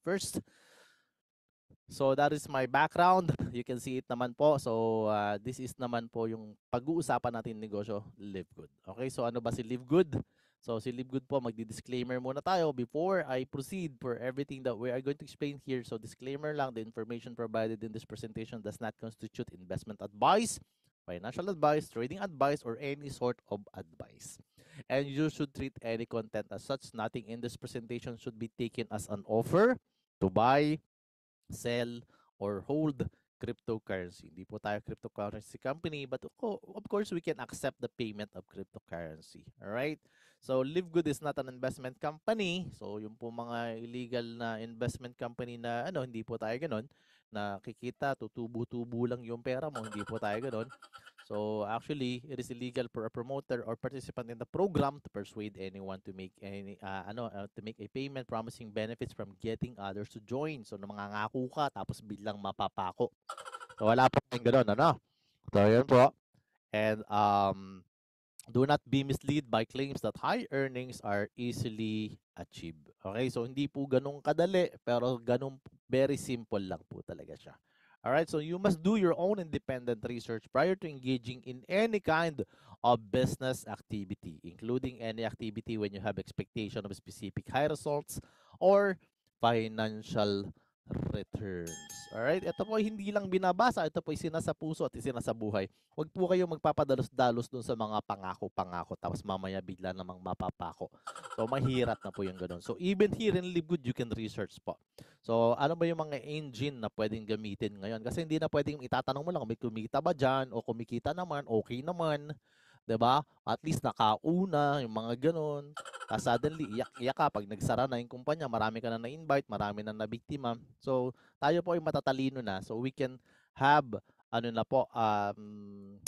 first. So that is my background. You can see it naman po. So this is naman po yung pag-uusapan natin negosyo, Live Good. Okay, so ano ba si Live Good? So si Live Good po, magdi-disclaimer muna tayo before I proceed for everything that we are going to explain here. So disclaimer lang, the information provided in this presentation does not constitute investment advice, financial advice, trading advice, or any sort of advice. And you should treat any content as such. Nothing in this presentation should be taken as an offer to buy, sell, or hold cryptocurrency. Hindi po tayo cryptocurrency company, but of course, we can accept the payment of cryptocurrency. Alright? So, LiveGood is not an investment company. So, yung po mga illegal na investment company na hindi po tayo ganun. Nakikita, tutubo-tubo lang yung pera mo. Hindi po tayo ganun. So actually, it is illegal for a promoter or participant in the program to persuade anyone to make to make a payment promising benefits from getting others to join. So mangangako ka tapos biglang mapapako. So wala po tayong ganoon, ano? So yun po. And do not be misled by claims that high earnings are easily achieved. Okay? So hindi po ganun kadali, pero ganun very simple lang po talaga siya. Alright, so you must do your own independent research prior to engaging in any kind of business activity, including any activity when you have expectation of specific high results or financial returns. Alright, ito po hindi lang binabasa, ito po isinasa puso at isinasa buhay. Huwag po kayong magpapadalos-dalos dun sa mga pangako-pangako tapos mamaya bigla namang mapapako. So mahirap na po yung ganun. So even here in Live Good, you can research po. So, ano ba yung mga engine na pwedeng gamitin ngayon? Kasi hindi na pwedeng itatanong mo lang kung may kumita ba dyan o kumikita naman, okay naman. 'Di ba? At least nakauna, yung mga ganun. Suddenly, iyak-iyak ka pag nagsara na yung kumpanya, marami ka na na-invite, marami na nabiktima. So, tayo po ay matatalino na. So, we can have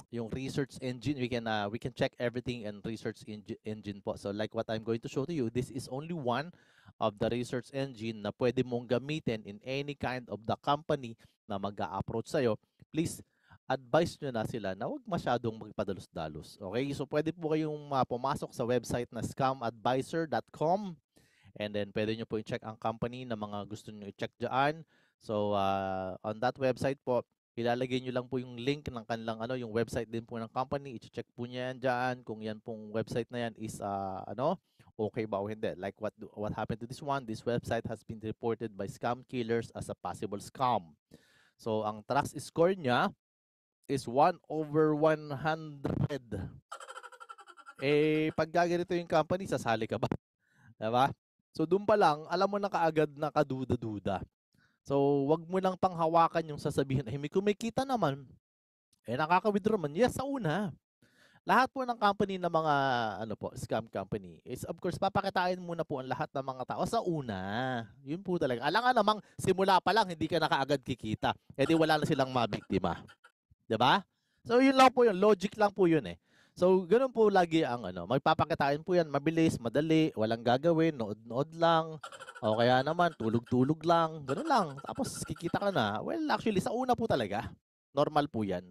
yung research engine, we can check everything and research engine po. So like what I'm going to show to you, this is only one of the research engine na pwede mong gamitin in any kind of the company na mag-a-approach sa'yo. Please advise nyo na sila na huwag masyadong magpadalos-dalos. Okay? So pwede po kayong pumasok sa website na scamadvisor.com, and then pwede nyo po i-check ang company na mga gusto nyo i-check dyan. So on that website po, ilalagay nyo lang po yung link ng kanilang yung website din po ng company. I-check po niya yan dyan kung yan pong website na yan is okay ba o hindi. Like what happened to this one, this website has been reported by scam killers as a possible scam. So ang trust score niya is 1/100. Pag gaganito yung company, sasali ka ba? Diba? So doon pa lang, alam mo na kaagad na kaduda-duda. So, wag mo lang panghawakan yung sasabihin, may kumikita naman. Nakaka-withdraw man. Yes, sa una. Lahat po ng company na mga scam company is of course papakitain muna po ang lahat ng mga tao sa una. Yun po talaga. Alangan namang simula pa lang hindi ka na kaagad kikita. Di wala na silang mabiktima. 'Di ba? So yun lang po yun, logic lang po yun eh. So ganoon po lagi ang magpapakitain po yan, mabilis, madali, walang gagawin, nood-nood lang. O kaya naman tulog-tulog lang, ganoon lang. Tapos kikita ka na. Well, actually sa una po talaga. Normal po yan.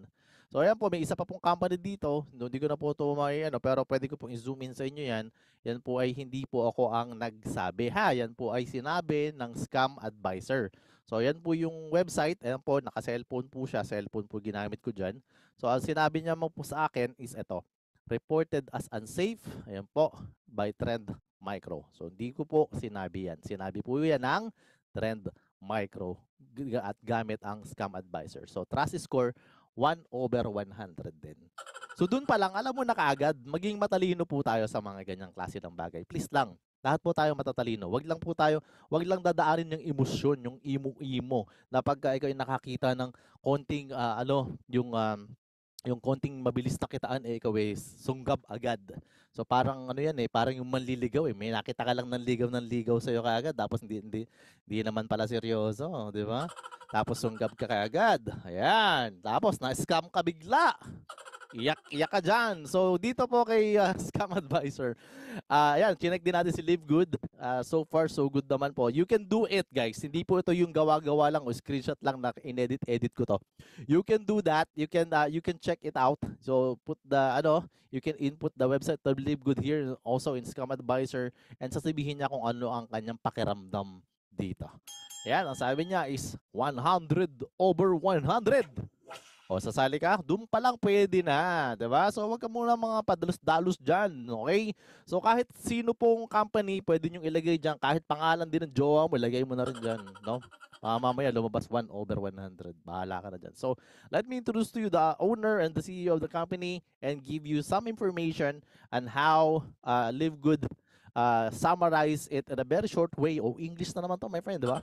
So ayan po, may isa pa pong company dito. Hindi ko na po ito pero pwede ko pong i-zoom in sa inyo yan. Yan po ay hindi po ako ang nagsabi. Yan po ay sinabi ng Scam Advisor. So yan po yung website. Ayan po, naka-cellphone po siya. Cellphone po ginamit ko dyan. So ang sinabi niya mo po sa akin is ito. Reported as unsafe. Ayan po, by Trend Micro. So hindi ko po sinabi yan. Sinabi po yan ng Trend Micro at gamit ang Scam Advisor. So trust score 1/100 din. So dun pa lang, alam mo na kaagad, maging matalino po tayo sa mga ganyang klase ng bagay. Please lang, lahat po tayo matatalino. Wag lang dadaanin yung emosyon, yung imo-imo na pagka ikaw ay nakakita ng konting yung konting mabilis na kitaan ikaw sunggab agad. So parang parang yung manliligaw may nakita ka lang ng ligaw sa iyo kaagad tapos hindi naman pala seryoso, di ba? Tapos sunggab ka kaagad. Ayan. Tapos na-scam ka bigla. Iyak ka dyan. So, dito po kay Scam Advisor. Ayan, chinek din natin si Live Good. So far, so good naman po. You can do it, guys. Hindi po ito yung gawa-gawa lang o screenshot lang na in-edit ko to. You can do that. You can check it out. So, you can input the website of Live Good here, also in Scam Advisor, and sasabihin niya kung ano ang kanyang pakiramdam dito. Yan, ang sabi niya is 100/100. O sasali ka, doon pa lang pwede na, 'di ba? So wag ka muna mga padalos-dalos diyan, okay? So kahit sino pong company, pwede niyong ilagay diyan, kahit pangalan din ng jowa mo, ilagay mo na rin diyan, no? Mamaya lumabas 1/100. Bahala ka na diyan. So let me introduce to you the owner and the CEO of the company and give you some information on how Live Good summarize it in a very short way. O English na naman to, my friend, 'di ba?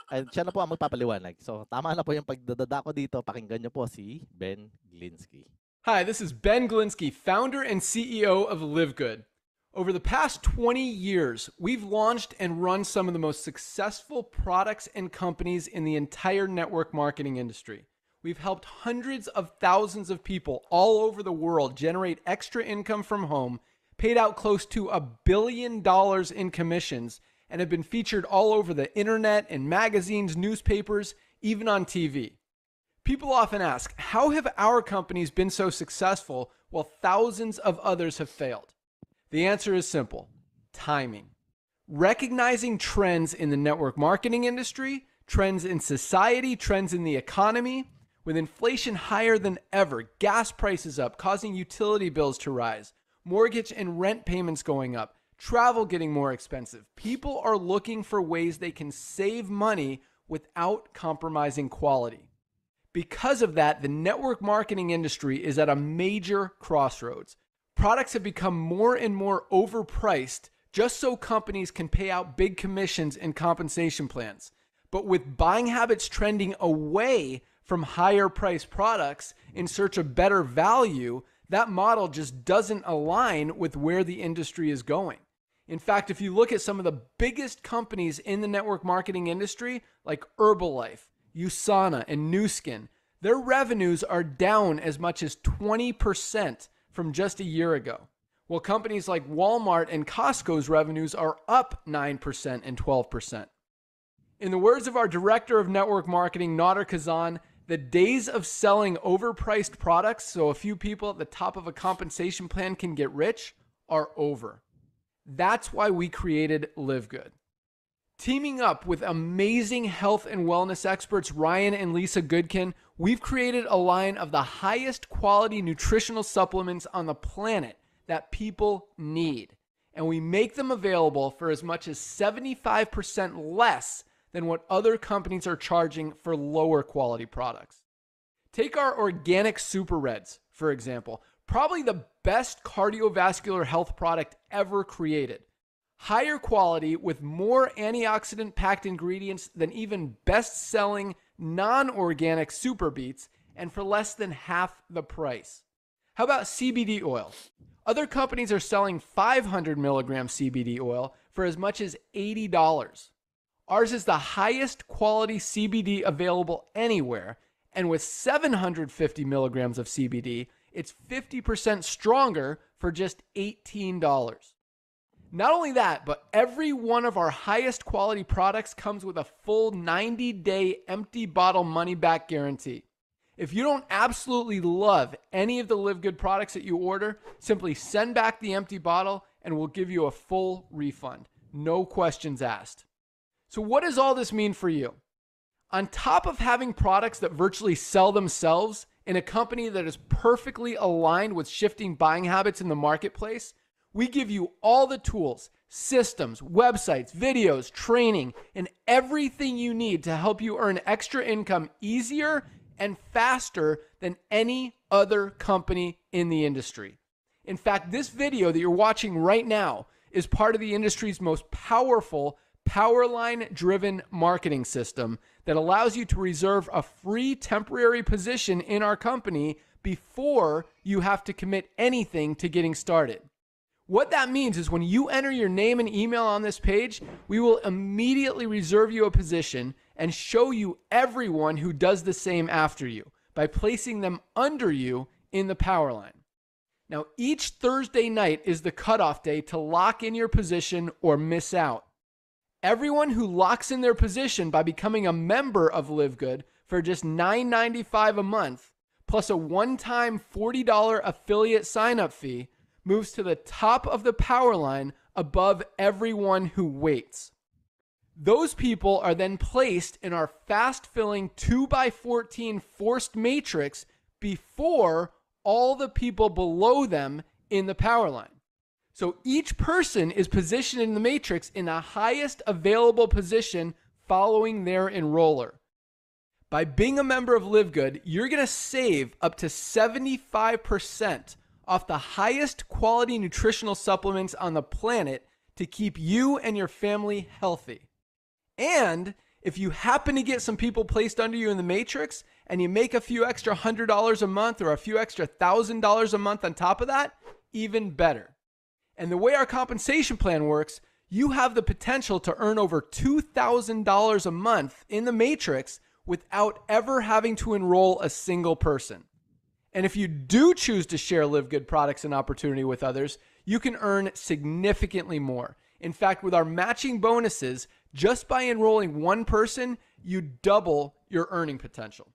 And siya na po ang magpapaliwanag. So, tama na po yung pagdadada ko dito. Pakinggan niyo po si Ben Glinsky. Hi, this is Ben Glinsky, founder and CEO of Live Good. Over the past 20 years, we've launched and run some of the most successful products and companies in the entire network marketing industry. We've helped hundreds of thousands of people all over the world generate extra income from home, paid out close to $1 billion in commissions, and have been featured all over the internet, in magazines, newspapers, even on TV. People often ask, how have our companies been so successful while thousands of others have failed? The answer is simple: timing. Recognizing trends in the network marketing industry, trends in society, trends in the economy. With inflation higher than ever, gas prices up, causing utility bills to rise, mortgage and rent payments going up, travel getting more expensive. People are looking for ways they can save money without compromising quality. Because of that, the network marketing industry is at a major crossroads. Products have become more and more overpriced just so companies can pay out big commissions and compensation plans. But with buying habits trending away from higher priced products in search of better value, that model just doesn't align with where the industry is going. In fact, if you look at some of the biggest companies in the network marketing industry, like Herbalife, USANA, and Nu Skin, their revenues are down as much as 20% from just a year ago. While companies like Walmart and Costco's revenues are up 9% and 12%. In the words of our director of network marketing, Nader Kazan, the days of selling overpriced products so a few people at the top of a compensation plan can get rich are over. That's why we created Live Good. Teaming up with amazing health and wellness experts Ryan and Lisa Goodkin, we've created a line of the highest quality nutritional supplements on the planet that people need. And we make them available for as much as 75% less than what other companies are charging for lower quality products. Take our organic Super Reds, for example. Probably the best cardiovascular health product ever created. Higher quality with more antioxidant-packed ingredients than even best-selling non-organic Super Beets, and for less than half the price. How about CBD oil? Other companies are selling 500 milligram CBD oil for as much as $80. Ours is the highest quality CBD available anywhere, and with 750 milligrams of CBD, it's 50% stronger for just $18. Not only that, but every one of our highest quality products comes with a full 90-day empty bottle money-back guarantee. If you don't absolutely love any of the Live Good products that you order, simply send back the empty bottle and we'll give you a full refund. No questions asked. So what does all this mean for you? On top of having products that virtually sell themselves in a company that is perfectly aligned with shifting buying habits in the marketplace, we give you all the tools, systems, websites, videos, training, and everything you need to help you earn extra income easier and faster than any other company in the industry. In fact, this video that you're watching right now is part of the industry's most powerful Powerline-driven marketing system that allows you to reserve a free temporary position in our company before you have to commit anything to getting started. What that means is when you enter your name and email on this page, we will immediately reserve you a position and show you everyone who does the same after you by placing them under you in the Powerline. Now, each Thursday night is the cutoff day to lock in your position or miss out. Everyone who locks in their position by becoming a member of Live Good for just $9.95 a month, plus a one-time $40 affiliate sign-up fee, moves to the top of the power line above everyone who waits. Those people are then placed in our fast-filling 2x14 forced matrix before all the people below them in the power line. So each person is positioned in the matrix in the highest available position following their enroller. By being a member of Live Good, you're going to save up to 75% off the highest quality nutritional supplements on the planet to keep you and your family healthy. And if you happen to get some people placed under you in the matrix and you make a few extra $100 a month or a few extra $1,000 a month on top of that, even better. And the way our compensation plan works, you have the potential to earn over $2,000 a month in the matrix without ever having to enroll a single person. And if you do choose to share Live Good products and opportunity with others, you can earn significantly more. In fact, with our matching bonuses, just by enrolling one person, you double your earning potential.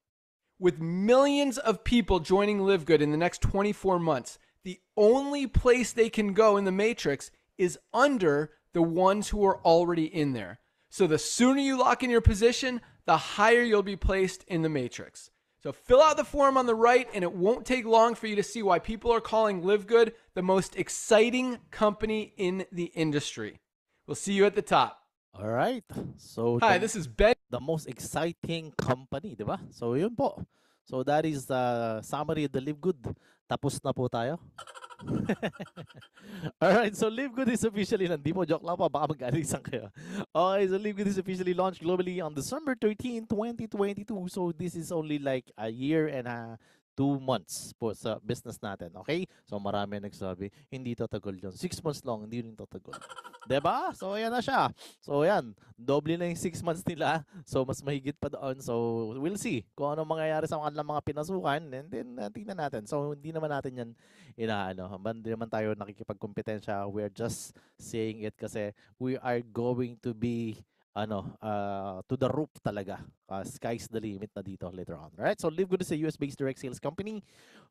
With millions of people joining Live Good in the next 24 months, the only place they can go in the matrix is under the ones who are already in there. So the sooner you lock in your position, the higher you'll be placed in the matrix. So fill out the form on the right, and it won't take long for you to see why people are calling Live Good the most exciting company in the industry. We'll see you at the top. All right. So Hi, this is Ben. the most exciting company, di ba? So yun po. So that is the summary of the Live Good. Tapos na po tayo. Alright, so Live Good is officially, hindi po, joke lang po, baka mag-alisan kayo. Okay, so Live Good is officially launched globally on December 13, 2022. So this is only like a year and 2 months po sa business natin, okay? So marami nagsabi, hindi tatagal yun. 6 months lang, hindi rin tatagal. Diba? So ayan na siya. So ayan, doble na yung 6 months nila. So mas mahigit pa doon. So we'll see kung ano mangyayari sa kanilang mga pinasukan, and then tingnan natin. So hindi naman natin yan inaano. Hindi naman tayo nakikipagkompetensya. We're just saying it kasi we are going to be to the roof talaga. Sky's the limit na dito later on. Alright, so Live Good is a US-based direct sales company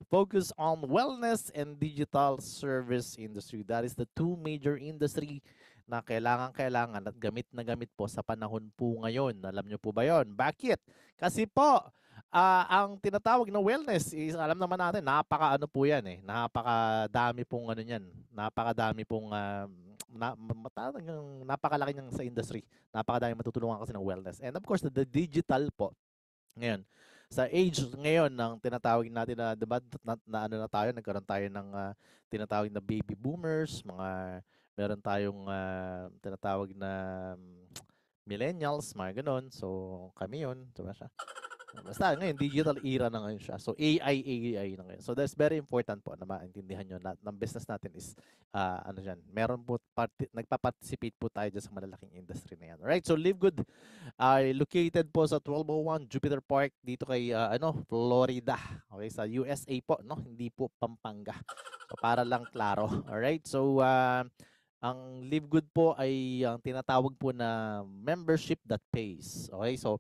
focused on wellness and digital service industry. That is the two major industry na kailangan at gamit na gamit po sa panahon po ngayon. Alam nyo po ba yon? Bakit? Kasi po, ang tinatawag na wellness is, alam naman natin, napaka po yan eh. Napakadami pong niyan. Napakadami pong napakalaki niyang sa industry. Napakadami matutulungan kasi ng wellness. And of course, the digital po. Ngayon, sa age ngayon ng tinatawag natin na, diba, na tayo, nagkaroon tayo ng tinatawag na baby boomers, meron tayong tinatawag na millennials, mga ganon. So, kami yun. Diba siya? Basta ngayon, digital era na ngayon siya. So, AI na ngayon. So, that's very important po na maintindihan nyo na ng business natin is, meron po, nagpa-participate po tayo dyan sa malalaking industry na yan. Alright, so Live Good ay located po sa 1201 Jupiter Park dito kay, Florida. Okay, sa USA po, no? Hindi po Pampanga. So, para lang klaro. Alright, so, ang Live Good po ay ang tinatawag po na membership that pays. Okay, so,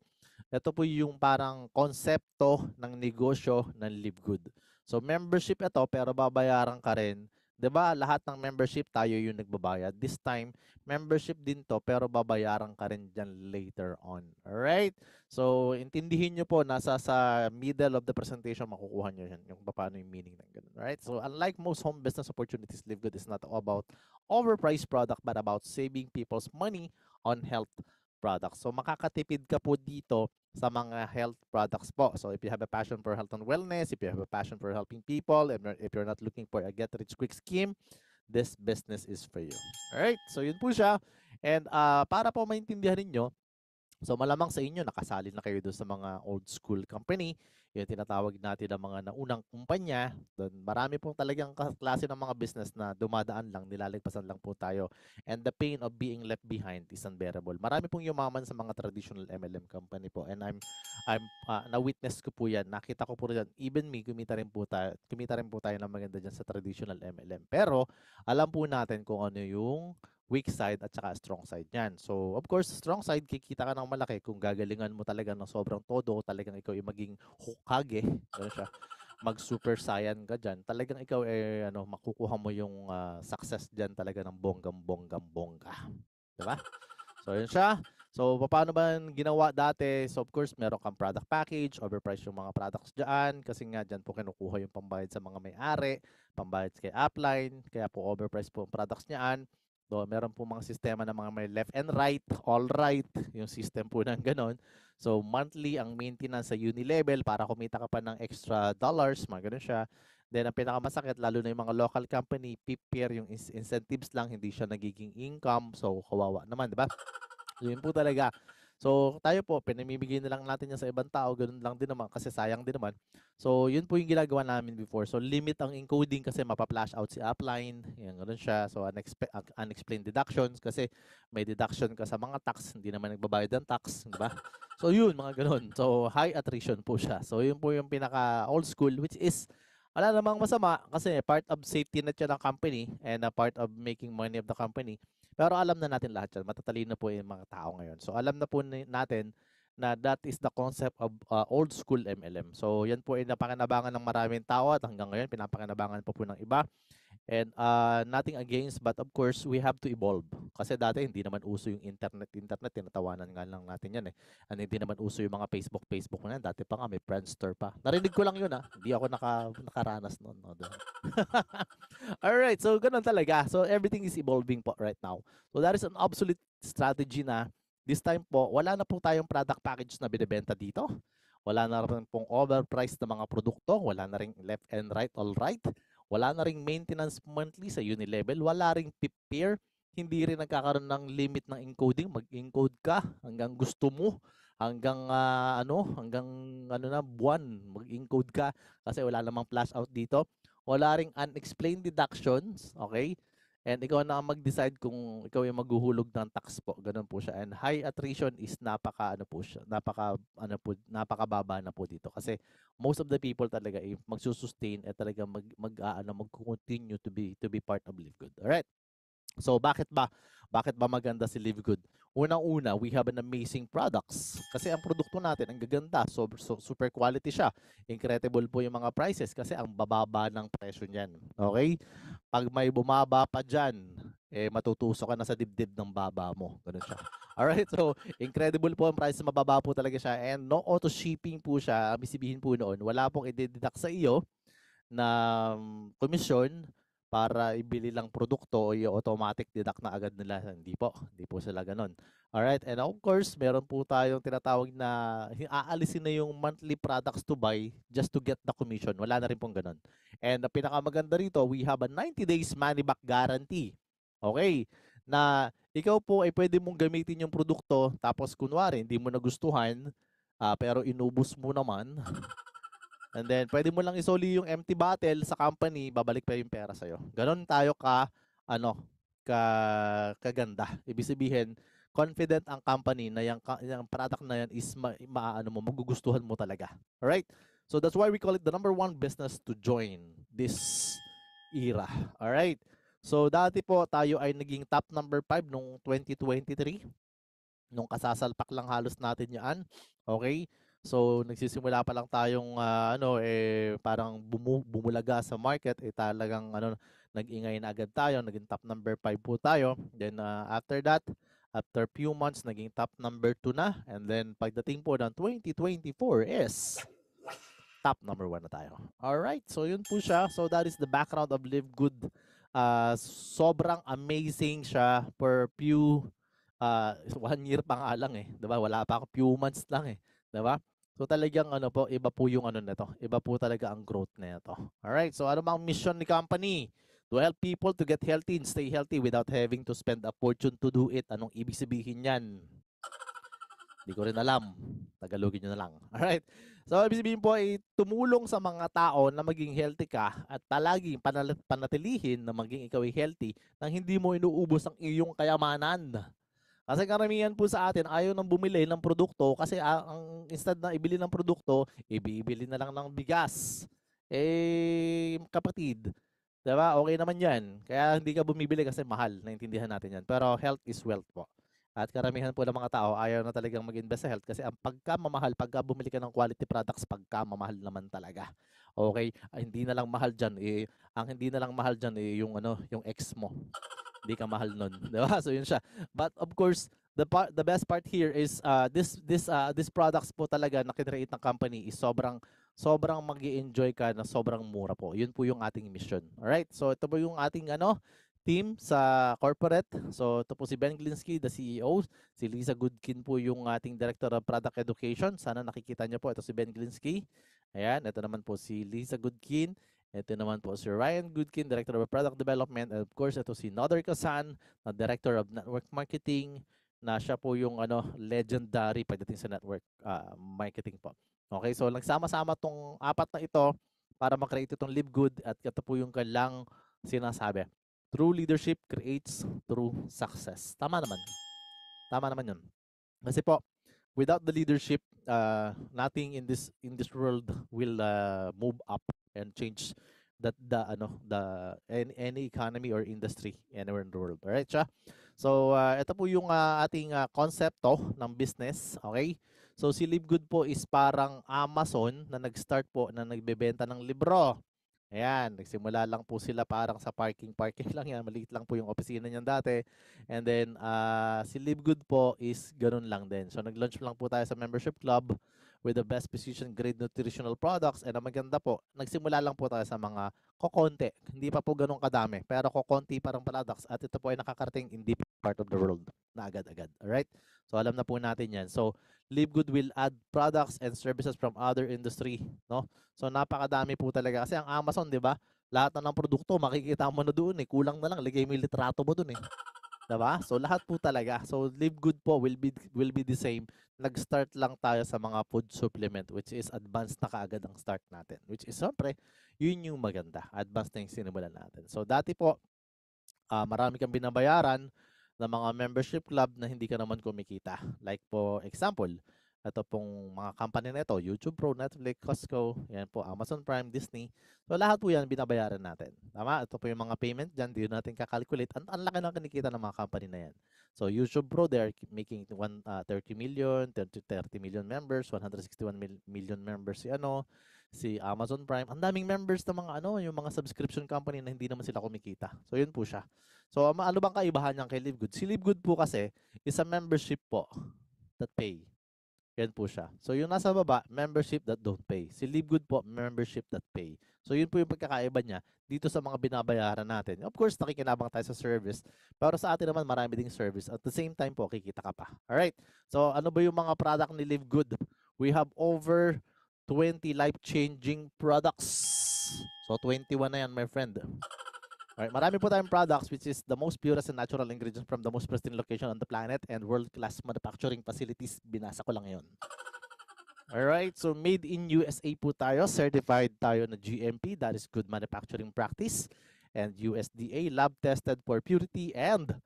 ito po yung parang konsepto ng negosyo ng Live Good. So membership ito pero babayaran ka rin. 'Di ba? Lahat ng membership tayo yung nagbabayad. This time, membership din to pero babayaran ka rin diyan later on. Alright? So intindihin niyo po, nasa sa middle of the presentation makukuha niyo yan yung paano yung meaning ng ganun. Alright? So unlike most home business opportunities, Live Good is not about overpriced product but about saving people's money on health products. So makakatipid ka po dito sa mga health products po. So if you have a passion for health and wellness, if you have a passion for helping people, if you're not looking for a get-rich-quick scheme, this business is for you. Alright? So yun po siya. And para po maintindihan ninyo, so malamang sa inyo, nakasali na kayo doon sa mga old school company, yung tinatawag natin ng mga naunang kumpanya. Doon, marami pong talagang klase ng mga business na dumadaan lang, nilalagpasan lang po tayo. And the pain of being left behind is unbearable. Marami pong yumaman sa mga traditional MLM company po. And na-witness ko po yan. Nakita ko po rin yan. Even me, kumita rin po tayo ng maganda dyan sa traditional MLM. Pero, alam po natin kung ano yung weak side at saka strong side niyan. So, of course, strong side, kikita ka ng malaki kung gagalingan mo talaga ng sobrang todo, talagang ikaw ay maging Hokage, gano'n siya, mag-super saiyan ka dyan, talagang ikaw ay makukuha mo yung success dyan talaga ng bonggang-bongga. Diba? So, yun siya. So, paano ba ginawa dati? So, of course, meron kang product package, overpriced yung mga products dyan, kasi nga dyan po kinukuha yung pambayad sa mga may-ari, pambayad kay upline, kaya po overpriced po ang products niyan. So, meron po mga sistema ng mga may left and right, all right, yung system po ng ganon. So, monthly ang maintenance sa uni-level para kumita ka pa ng extra dollars, mga ganun siya. Then, ang pinakamasakit, lalo na yung mga local company, PIP yung incentives lang, hindi siya nagiging income. So, kawawa naman, di ba? Yun po talaga. So, tayo po, pinamimigay na lang natin yan sa ibang tao, ganun lang din naman, kasi sayang din naman. So, yun po yung ginagawa namin before. So, limit ang encoding kasi mapa-flash out si upline, yan, ganun siya. So, unexplained deductions kasi may deduction ka sa mga tax, hindi naman nagbabayad ng tax, di ba? So, yun, mga ganun. So, high attrition po siya. So, yun po yung pinaka old school, which is, wala namang masama kasi part of safety net yan ng company and a part of making money of the company. Pero alam na natin lahat yan. Matatalino po yung mga tao ngayon. So alam na po natin na that is the concept of old school MLM. So yan po ay napakinabangan ng maraming tao at hanggang ngayon pinapakinabangan po ng iba. And nothing against, but of course, we have to evolve. Kasi dati hindi naman uso yung internet, tinatawanan nga lang natin yan eh. And hindi naman uso yung mga Facebook na yan. Dati pa nga may Friendster pa. Narinig ko lang yun Hindi ako nakaranas noon. No, Alright, so ganun talaga. So everything is evolving po right now. So that is an obsolete strategy na this time po, wala na po tayong product package na binibenta dito. Wala na rin pong overpriced na mga produkto. Wala na rin left and right, all right. Wala na ring maintenance monthly sa uni-level. Wala ring PIP. Hindi rin nagkakaroon ng limit ng encoding. Mag-encode ka hanggang gusto mo. Hanggang hanggang na buwan mag-encode ka kasi wala namang flash out dito. Wala ring unexplained deductions, okay? And ikaw na mag-decide kung ikaw yung maghuhulog ng tax po. Ganun po siya. And high attrition is napakababa na po dito kasi most of the people talaga magsusustain at talaga mag-continue to be part of Live Good. All right? So bakit ba maganda si Live Good? Unang-una, we have an amazing products. Kasi ang produkto natin, ang gaganda, so super quality siya. Incredible po yung mga prices kasi ang bababa ng presyo niyan. Okay? Pag may bumaba pa dyan, matutusok ka na sa dibdib ng baba mo. Ganun siya. Alright, so incredible po ang price, mababa po talaga siya. And no auto shipping po siya. Ang sabihin po noon, wala pong i-deduct sa iyo na komisyon para ibili lang produkto o i-automatic deduct na agad nila. Hindi po sila ganun. Alright, and of course, meron po tayong tinatawag na aalisin na yung monthly products to buy just to get the commission. Wala na rin pong ganun. And ang pinakamaganda rito, we have a 90 days money back guarantee. Okay, na ikaw po ay pwede mong gamitin yung produkto tapos kunwari hindi mo nagustuhan pero inubos mo naman. And then, pwede mo lang isoli yung empty bottle sa company, babalik pa yung pera sa'yo. Ganon tayo kaganda. Ibig sabihin, confident ang company na yung product na yan is magugustuhan mo talaga. Alright? So, that's why we call it the #1 business to join this era. Alright? So, dati po tayo ay naging top number 5 nung 2023. Nung kasasalpak lang halos natin yan. Okay? So, nagsisimula pa lang tayong parang bumulaga sa market, talagang nag-ingay na agad tayo, naging top number 5 po tayo. Then after that, after few months, naging top number 2 na. And then pagdating po ng 2024 is top number 1 na tayo. Alright, so yun po siya. So that is the background of Live Good. Sobrang amazing siya per few 1 year pa nga lang diba? Wala pa ako, few months lang diba? So talagang iba po yung nito. Iba po talaga ang growth na ito. Alright, so ano bang mission ni company? To help people to get healthy and stay healthy without having to spend a fortune to do it. Anong ibig sabihin yan? Hindi ko rin alam. Tagalogin nyo na lang. Alright. So, ibig sabihin po ay tumulong sa mga tao na maging healthy ka at palaging panatilihin na maging ikaw ay healthy nang hindi mo inuubos ang iyong kayamanan. Kasi karamihan po sa atin ayaw nang bumili ng produkto kasi ang instead na ibili ng produkto, ibibili na lang ng bigas. Kapatid, diba? Okay naman yan. Kaya hindi ka bumibili kasi mahal. Naintindihan natin yan. Pero health is wealth po. At karamihan po ng mga tao ayaw na talagang mag-invest sa health kasi ang pagkamamahal, pagka bumili ka ng quality products, pagkamamahal naman talaga. Okay? Hindi na lang mahal dyan. Ang hindi na lang mahal dyan yung ex mo. Hindi ka mahal nun. Diba? So yun siya. But of course, the best part here is this products po talaga na kinreate ng company is sobrang magi-enjoy ka na sobrang mura po. Yun po yung ating mission. Alright? So ito po yung ating team sa corporate. So ito po si Ben Glinsky, the CEO. Si Lisa Goodkin po yung ating Director of Product Education. Sana nakikita niyo po. Ito si Ben Glinsky. Ayan, ito naman po si Lisa Goodkin. Ito naman po si Ryan Goodkin, Director of Product Development. And of course, ito si Nader Kasan, na Director of Network Marketing, na siya po yung legendary pagdating sa network marketing po. Okay, so nagsama-sama tong apat na ito para makreate itong Live Good at ito po yung kailang sinasabi. True leadership creates true success. Tama naman. Tama naman yun. Kasi po, without the leadership, nothing in this world will move up and change any economy or industry anywhere in the world. Alright, siya? So, ito po yung ating konsepto ng business. Okay? So, si Live Good po is parang Amazon na nag-start po na nagbebenta ng libro. Ayan, nagsimula lang po sila parang sa parking lang yan. Maliit lang po yung opisina niyan dati. And then, si Live Good po is ganun lang din. So, nag-launch lang po tayo sa membership club with the best precision grade nutritional products. And ang maganda po, nagsimula lang po tayo sa mga kokonti. Hindi pa po ganun kadami, pero kokonti parang products. At ito po ay nakakarating in deep part of the world na agad-agad. Alright? So, alam na po natin yan. So, Live Good will add products and services from other industry, no? So napakadami po talaga kasi ang Amazon, 'di ba? Lahat na ng produkto makikita mo na doon eh. Kulang na lang ligay mo 'yung litrato mo doon eh. 'Di ba? So lahat po talaga. So Live Good po will be the same. Nag-start lang tayo sa mga food supplement which is advanced na kaagad ang start natin. Which is syempre, 'yun yung maganda. Advanced na 'yung sinimulan natin. So dati po marami kang binabayaran ng mga membership club na hindi ka naman kumikita. Like po, example, ito pong mga company na ito, YouTube Pro, Netflix, Costco, yan po, Amazon Prime, Disney. So lahat po yan binabayaran natin. Tama? Ito po yung mga payment dyan, di natin kakalculate. Ang laki ng kinikita ng mga company na yan. So YouTube Pro, they are making 30 million, 30 million members, 161 million members si Amazon Prime. Ang daming members ng mga yung mga subscription company na hindi naman sila kumikita. So yun po siya. So ano bang kaibahan niyan kay Live Good? Si Live Good po kasi is a membership po that pay. Yan po siya. So yung nasa baba, membership that don't pay. Si Live Good po, membership that pay. So yun po yung pagkakaiba niya dito sa mga binabayaran natin. Of course, nakikinabang tayo sa service. Pero sa atin naman, marami ding service. At the same time po, kikita ka pa. Alright. So ano ba yung mga product ni Live Good? We have over 20 life-changing products. So 21 na yan, my friend. Alright, marami po tayong products which is the most purest and natural ingredients from the most pristine location on the planet and world-class manufacturing facilities. Binasa ko lang yun. Alright, so made in USA po tayo. Certified tayo na GMP, that is good manufacturing practice. And USDA, lab tested for purity and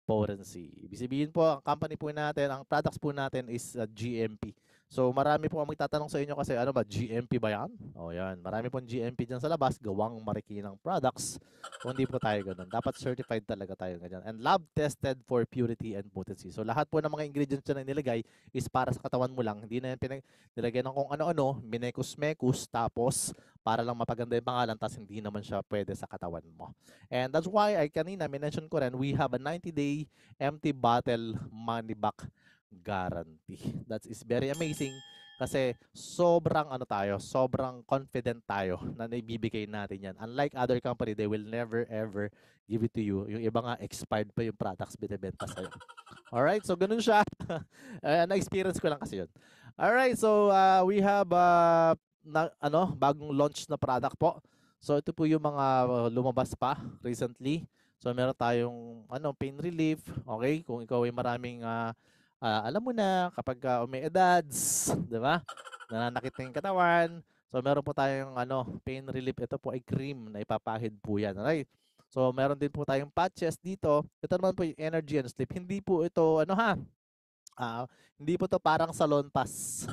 potency. Ibig sabihin po, ang company po natin, ang products po natin is GMP. So marami po ang magtatanong sa inyo kasi ano ba, GMP ba yan? O yan, marami pong GMP dyan sa labas, gawang marikinang products. Kung hindi po tayo ganun, dapat certified talaga tayo ganyan. And lab tested for purity and potency. So lahat po ng mga ingredients na nilagay is para sa katawan mo lang. Hindi na yan nilagay ng kung ano-ano, minekus-mekus, tapos para lang mapaganda yung pangalan, tapos hindi naman siya pwede sa katawan mo. And that's why kanina mention ko rin, we have a 90-day empty bottle money back guarantee. That is very amazing kasi sobrang sobrang confident tayo na naibibigay natin yan. Unlike other company, they will never ever give it to you. Yung iba nga expired pa yung products binibenta sa'yo. Alright, so ganun siya. Na-experience ko lang kasi yun. Alright, so we have bagong launch na product po. So ito po yung mga lumabas pa recently. So meron tayong pain relief, okay? Kung ikaw ay maraming alam mo na kapag may edades, 'di ba? Nananakit na yung katawan. So meron po tayong pain relief. Ito po ay cream na ipapahid po 'yan, right? So meron din po tayong patches dito. Ito naman po yung energy and sleep. Hindi po ito hindi po to parang salon pass.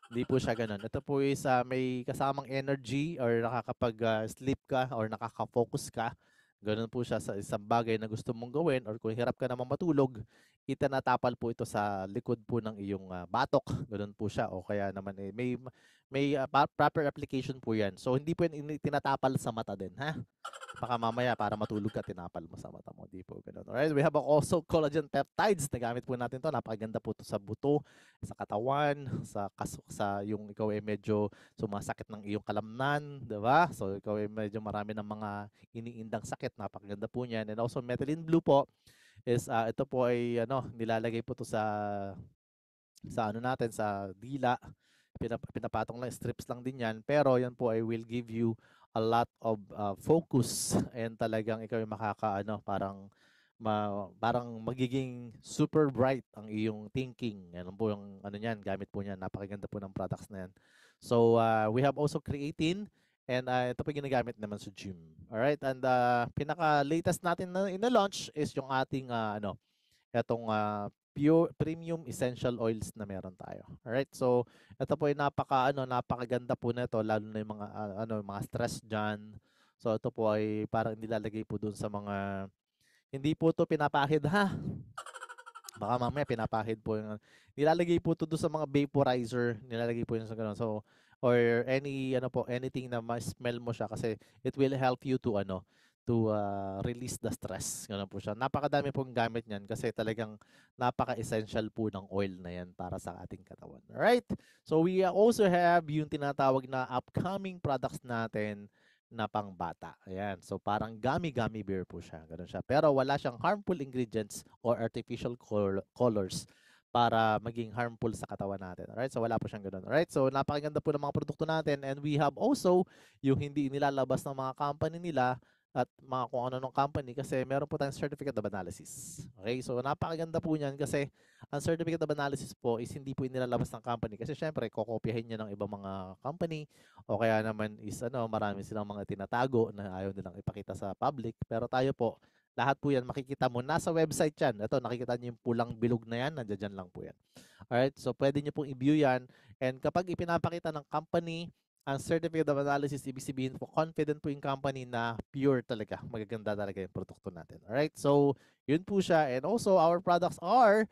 Hindi po siya ganun. Ito po is may kasamang energy or nakakapag-sleep ka or nakaka-focus ka Ganoon po siya sa isang bagay na gusto mong gawin or kung hirap ka namang matulog, itinatapal po ito sa likod po ng iyong batok. Ganoon po siya o kaya naman may proper application po 'yan. So hindi po yan tinatapal sa mata din, ha? Baka mamaya para matulog ka tinapal mo sa mata mo, di po ganoon. Alright, we have also collagen peptides. Nagamit po natin 'to. Napakaganda po 'to sa buto, sa katawan, sa yung ikaw ay medyo sumasakit ng iyong kalamnan, 'di ba? So ikaw ay medyo marami ng mga iniindang sakit, napakaganda po niyan. And also methylene blue po is ito po ay nilalagay po 'to sa ano natin sa dila. Pinapatong lang, strips lang din yan. Pero yan po ay will give you a lot of focus and talagang ikaw ay parang magiging super bright ang iyong thinking. Yan po yung ano niyan, gamit po niyan. Napakaganda po ng products na yan. So we have also creatine and ito po ginagamit naman sa gym. Alright, and pinaka-latest natin na ina-launch is yung ating itong pure premium essential oils na meron tayo. Alright, so ito po ay napakaganda po nito lalo na yung mga mga stress diyan. So ito po ay parang nilalagay po doon sa mga hindi po to pinapahid, ha. Baka mamaya pinapahid po yung nilalagay po to doon sa mga vaporizer, nilalagay po yun sa ganun. So or anything na ma-smell mo siya kasi it will help you to release the stress. Ganun po siya. Napakadami pong gamit niyan kasi talagang napaka-essential po ng oil na yan para sa ating katawan. Alright? So we also have yung tinatawag na upcoming products natin na pangbata. Ayan. So parang gummy bear po siya. Ganun siya. Pero wala siyang harmful ingredients or artificial colors para maging harmful sa katawan natin. Alright? So wala po siyang ganun. Alright? So napakaganda po ng mga produkto natin and we have also yung hindi nilalabas ng mga company nila at mga kung ano ng company kasi meron po tayong certificate of analysis. Okay? So napakaganda po niyan kasi ang certificate of analysis po is hindi po inilalabas ng company kasi syempre kokopyahin niya ng ibang mga company o kaya naman is marami silang mga tinatago na ayaw nilang ipakita sa public. Pero tayo po, lahat po yan makikita mo nasa website yan. Ito, nakikita niyo yung pulang bilog na yan, nandiyan lang po yan. Alright, so pwede niyo pong i-view yan and kapag ipinapakita ng company ang certificate of analysis, ibig sabihin po, confident po yung company na pure talaga. Magaganda talaga yung produkto natin. Alright? So, yun po siya. And also, our products are,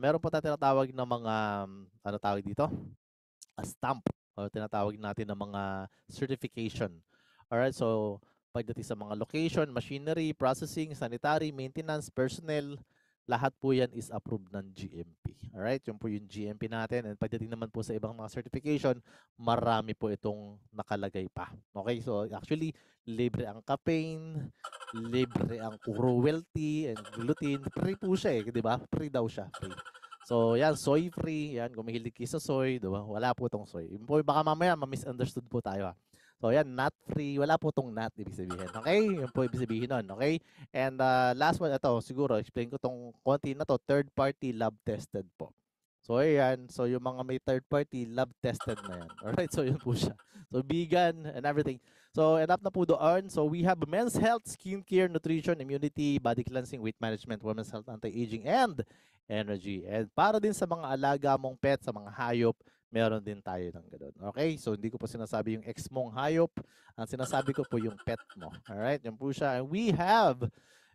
meron po tayo tinatawag na mga, tawag dito? A stamp. O tinatawag natin na mga certification. Alright? So, pagdating sa mga location, machinery, processing, sanitary, maintenance, personnel, lahat po yan is approved ng GMP. Alright, yun po yung GMP natin. And pagdating naman po sa ibang mga certification, marami po itong nakalagay pa. Okay, so actually, libre ang caffeine, libre ang cruelty and gluten. Free po siya di ba? Free daw siya, free. So, yan, soy free. Yan, kung mahilig kayo sa soy, di ba? Wala po itong soy. Yun po, baka mamaya ma-misunderstood po tayo. So, yan, nut free. Wala po itong nut, ibig sabihin. Okay? Yun po ibig sabihin nun. Okay? And last one, ito, siguro, explain ko tong konti na to, third-party lab-tested po. So, ayan. So, yung mga may third-party lab-tested na yan. Alright? So, yun po siya. So, vegan and everything. So, enough na po doon. So, we have men's health, skincare, nutrition, immunity, body cleansing, weight management, women's health, anti-aging, and energy. And para din sa mga alaga mong pet, sa mga hayop, meron din tayo ng ganoon. Okay? So, hindi ko po sinasabi yung ex mong hayop. Ang sinasabi ko po yung pet mo. Alright? Yan po siya. And we have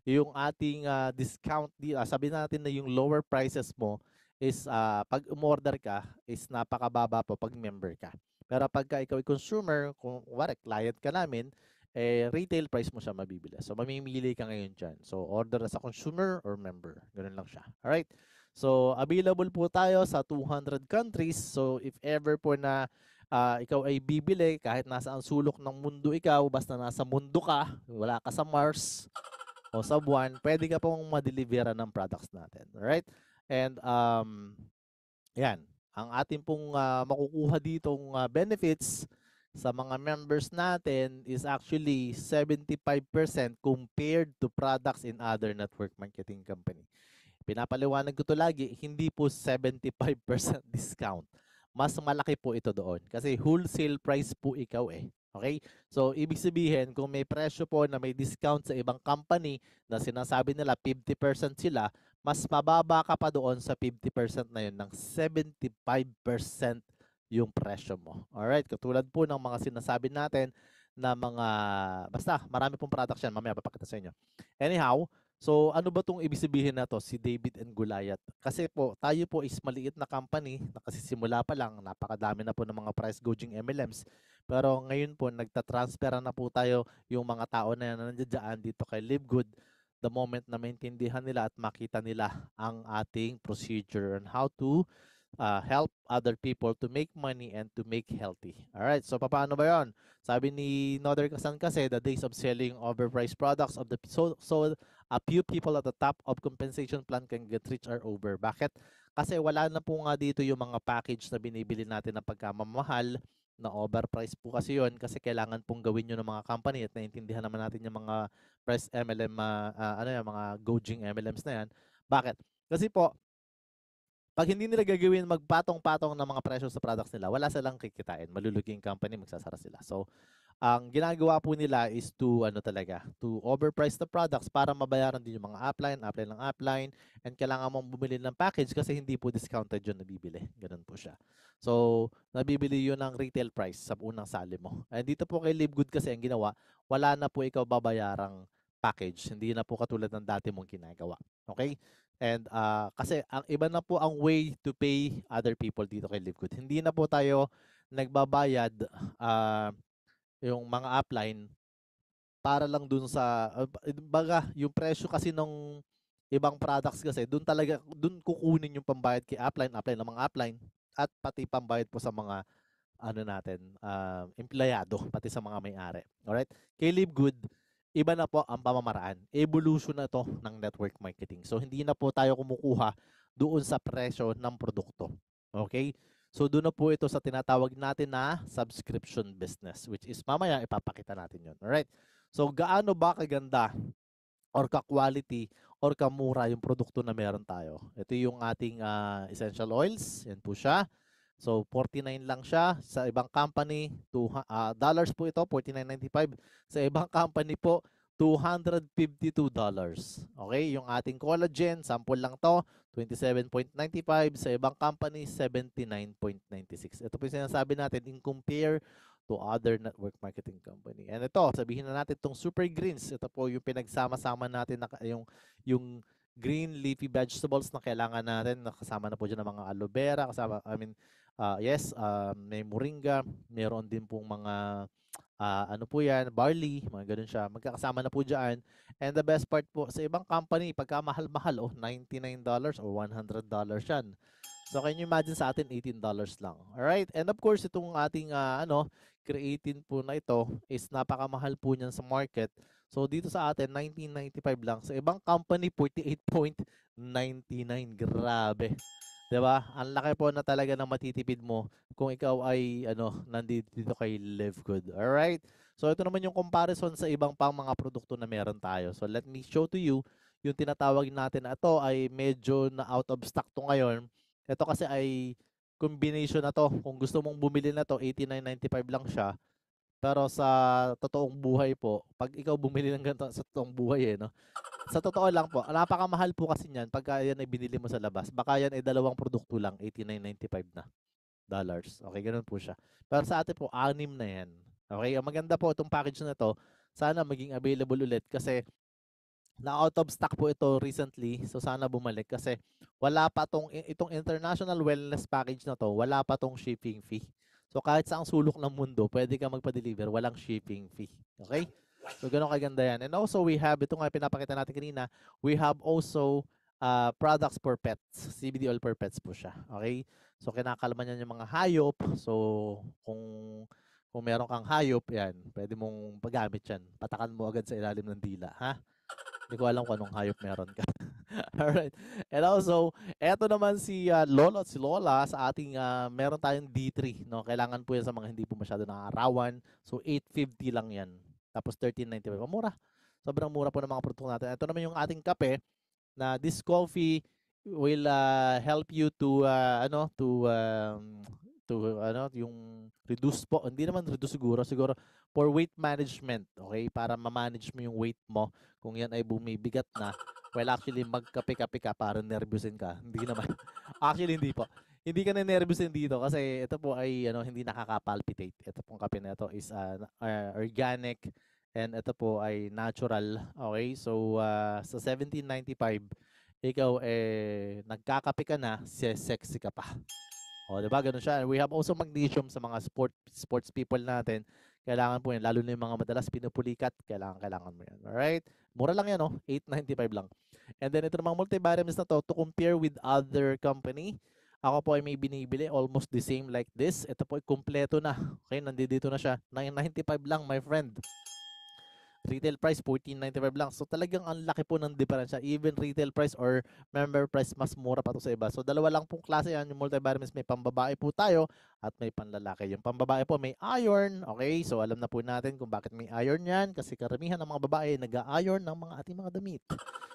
yung ating discount. Sabi natin na yung lower prices mo is pag umorder ka is napakababa po pag member ka. Pero pagka ikaw ay consumer, kung client ka namin, retail price mo siya mabibili. So, mamimili ka ngayon dyan. So, order as a consumer or member. Ganun lang siya. Alright? So, available po tayo sa 200 countries. So, if ever po na ikaw ay bibili, kahit nasa ang sulok ng mundo ikaw, basta nasa mundo ka, wala ka sa Mars o sa buwan, pwede ka pong ma-deliveran ng products natin. Alright? And, yan. Ang ating pong makukuha ditong benefits sa mga members natin is actually 75% compared to products in other network marketing company. Pinapaliwanag ko to lagi, hindi po 75% discount. Mas malaki po ito doon kasi wholesale price po ikaw Okay? So, ibig sabihin, kung may presyo po na may discount sa ibang company na sinasabi nila 50% sila, mas mababa ka pa doon sa 50% na yun ng 75% yung presyo mo. Alright? Katulad po ng mga sinasabi natin na mga, basta marami pong products yan. Mamaya papakita sa inyo. Anyhow, so ano ba itong ibig sabihin na to, si David and Goliath? Kasi po, tayo po is maliit na company, nakasisimula pa lang, napakadami na po ng mga price gouging MLMs. Pero ngayon po, nagtatransfera na po tayo yung mga tao na yan na nandiyan dito kay Live Good the moment na maintindihan nila at makita nila ang ating procedure on how to help other people to make money and to make healthy. Alright, so paano ba yon? Sabi ni Noder Kasan kasi, the days of selling overpriced products of the so a few people at the top of compensation plan can get rich are over. Bakit? Kasi wala na po nga dito yung mga package na binibili natin na pagkamamahal na overpriced po kasi yon, kasi kailangan pong gawin yun ng mga company at naintindihan naman natin yung mga price MLM, ano yan, mga gouging MLMs na yan. Bakit? Kasi po, pag hindi nila gagawin magpatong-patong ng mga presyo sa products nila, wala silang kikitain. Malulugi yung company, magsasara sila. So, ang ginagawa po nila is to to overprice the products para mabayaran din yung mga upline ng upline, and kailangan mong bumili ng package kasi hindi po discounted yun nabibili. Ganun po siya. So, nabibili yun ng retail price sa unang sali mo. And dito po kay Live Good kasi ang ginawa, wala na po ikaw babayarang package. Hindi na po katulad ng dati mong ginagawa. Okay? And kasi ang iba na po ang way to pay other people dito kay Live Good. Hindi na po tayo nagbabayad yung mga upline para lang dun sa baga yung presyo kasi ng ibang products kasi dun kukunin yung pambayad kay upline ng mga upline, at pati pambayad po sa mga ano natin, empleyado, pati sa mga may-ari. Alright? Kay Live Good, iba na po ang pamamaraan. Evolution na to ng network marketing. So, hindi na po tayo kumukuha doon sa presyo ng produkto. Okay? So, doon na po ito sa tinatawag natin na subscription business, which is mamaya ipapakita natin yun. Alright? So, gaano ba kaganda or ka-quality or kamura yung produkto na meron tayo? Ito yung ating essential oils. Yan po siya. So, 49 lang siya. Sa ibang company, dollars po ito, 49.95. Sa ibang company po, $252. Okay? Yung ating collagen, sample lang to, 27.95. Sa ibang company, 79.96. Ito po yung sinasabi natin in compare to other network marketing company. And ito, sabihin na natin itong Super Greens. Ito po yung pinagsama-sama natin na yung green leafy vegetables na kailangan natin. Nakasama na po dyan ng mga aloe vera, yes, may moringa, meron din pong mga ano po yan, barley, mga ganun siya. Magkakasama na po dyan. And the best part po, sa ibang company, pagka mahal-mahal, $99 or $100 yan. So, can you imagine sa atin, $18 lang. Alright? And of course, itong ating creatine po na ito is napakamahal po niyan sa market. So, dito sa atin, $19.95 lang. Sa ibang company, $48.99. Grabe. 'Di ba? Ang laki po na talaga ng matitipid mo kung ikaw ay nandito kay Live Good. All right? So ito naman yung comparison sa ibang pang mga produkto na meron tayo. So let me show to you yung tinatawag natin na ito ay medyo na out of stock to ngayon. Ito kasi ay combination na to. Kung gusto mong bumili na to, $89.95 lang siya. Pero sa totoong buhay po, pag ikaw bumili ng ganito sa totoong buhay no, sa totoo lang po, napakamahal po kasi niyan pagka yan ay binili mo sa labas. Baka yan ay dalawang produkto lang, $89.95 na dollars. Okay, ganoon po siya. Pero sa atin po, 6 na yan. Okay, ang maganda po itong package na to, sana maging available ulit kasi na out of stock po ito recently. So sana bumalik kasi wala pa itong international wellness package na to, wala pa tong shipping fee. So kahit saang sulok ng mundo, pwede ka magpa-deliver, walang shipping fee. Okay? So ganun kaganda yan. And also we have, ito nga pinapakita natin kanina, we have also products for pets. CBD oil for pets po siya. Okay? So kinakalman yan yung mga hayop. So kung meron kang hayop, yan, pwede mong paggamit yan. Patakan mo agad sa ilalim ng dila. Ha? Hindi ko alam kung anong hayop meron ka. Alright. And also, eto naman si Lolo at si Lola sa ating meron tayong D3. No? Kailangan po yan sa mga hindi po masyado nakakarawan. So, $8.50 lang yan. Tapos, $13.95. Mura. Sobrang mura po ng mga produkto natin. Ito naman yung ating kape na this coffee will help you to yung reduce po. Hindi naman reduce siguro for weight management, okay? Para ma-manage mo yung weight mo kung yan ay bumibigat na. Well, actually magkape-kape ka para nervyusin ka. Hindi naman. Actually hindi po. Hindi ka na nervous dito kasi ito po ay ano, hindi nakaka-palpitate. Ito pong kape na ito is organic and ito po ay natural. Okay? So sa 1795, ikaw nagkakape ka na, sexy ka pa. O, 'di ba? Ganun siya. And we have also magnesium sa mga sports people natin. Kailangan po 'yan lalo na yung mga madalas pinupulikat, kailangan mo 'yan. Alright? Mura lang 'yan, oh, 8.95 lang. And then ito namang multivitamins na to compare with other company. Ako po ay may binibili almost the same like this. Ito po ay kumpleto na. Okay, nandito na siya. 9.95 lang, my friend. Retail price 14.95 lang. So talagang ang laki po ng diferensya. Even retail price or member price mas mura pa to sa iba. So dalawa lang pong klase yan. Yung multivitamins may pambabae po tayo at may panlalaki. Yung pambabae po may iron. Okay, so alam na po natin kung bakit may iron yan. Kasi karamihan ng mga babae nag-iron ng mga ating mga damit.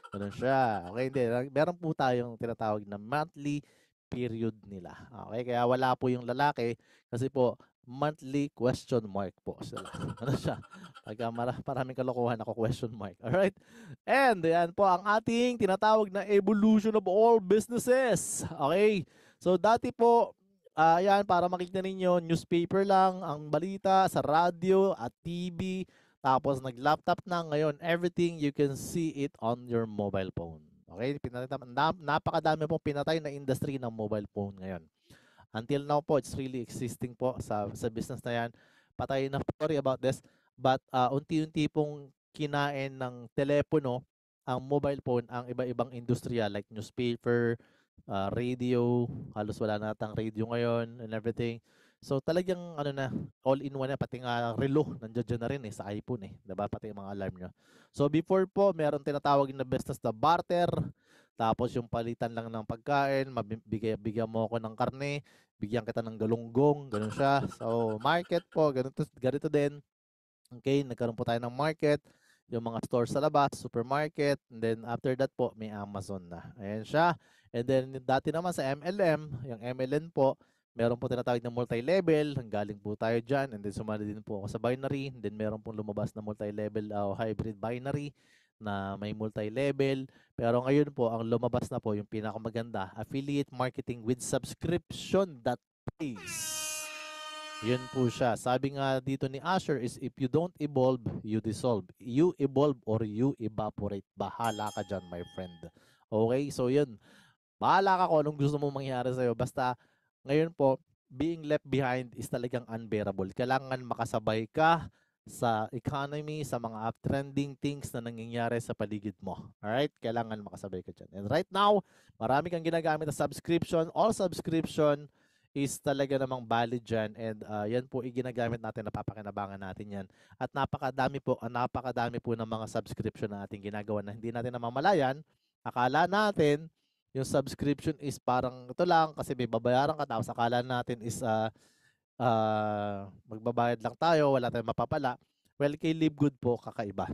Ganun siya. Okay, hindi. Meron po tayong tinatawag na monthly period nila. Okay, kaya wala po yung lalaki kasi po monthly question mark po sila. Ano siya? Pagka maraming kalokohan ako question mark. Alright? And yan po ang ating tinatawag na evolution of all businesses. Okay? So dati po, yan para makita ninyo, newspaper lang ang balita sa radio at TV. Tapos nag-laptop na ngayon. Everything you can see it on your mobile phone. Okay? Napakadami pong pinatay na industry ng mobile phone ngayon. Until now po, it's really existing po sa business na yan. Patay na, sorry about this. But unti-unti pong kinain ng telepono, ang mobile phone, ang iba-ibang industriya like newspaper, radio, halos wala na natang radio ngayon and everything. So talagang ano na, all in one na, pati nga relo, nandiyan na rin sa iPhone 'di ba? Pati yung mga alarm nyo. So before po, meron tinatawag na business na barter. Tapos yung palitan lang ng pagkain, bigyan mo ako ng karne, bigyan kita ng galunggong, ganun siya. So market po, ganito din. Okay, nagkaroon po tayo ng market, yung mga stores sa labas, supermarket, and then after that po, may Amazon na. Ayan siya. And then dati naman sa MLM, yung MLM po, meron po tinatawag na multi-level, galing po tayo dyan, and then sumali din po ako sa binary, and then meron pong lumabas na multi-level hybrid binary na may multi-level. Pero ngayon po, ang lumabas na po, yung pinakamaganda, affiliate marketing with subscription that pays. Yun po siya. Sabi nga dito ni Asher is if you don't evolve, you dissolve. You evolve or you evaporate. Bahala ka dyan, my friend. Okay? So yun. Bahala ka kung anong gusto mong mangyari sa'yo. Basta ngayon po, being left behind is talagang unbearable. Kailangan makasabay ka sa economy, sa mga uptrending things na nangyayari sa paligid mo. Alright? Kailangan makasabay ka dyan. And right now, marami kang ginagamit na subscription. All subscription is talaga namang valid dyan. And yan po ginagamit natin, napapakinabangan natin yan. At napakadami po ng mga subscription na ating ginagawa na hindi natin namamalayan. Akala natin, yung subscription is parang ito lang kasi may babayaran ka, tapos akala natin is magbabayad lang tayo, wala tayong mapapala. Well, kay Live Good po, kakaiba.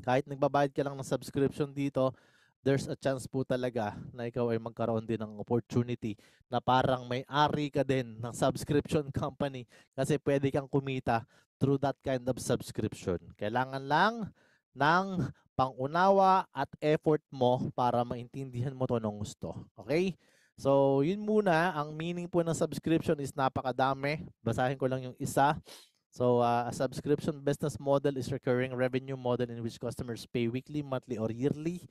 Kahit nagbabayad ka lang ng subscription dito, there's a chance po talaga na ikaw ay magkaroon din ng opportunity na parang may-ari ka din ng subscription company kasi pwede kang kumita through that kind of subscription. Kailangan lang ng pangunawa at effort mo para maintindihan mo to ng gusto. Okay? So, yun muna. Ang meaning po ng subscription is napakadami. Basahin ko lang yung isa. So, a subscription business model is recurring revenue model in which customers pay weekly, monthly, or yearly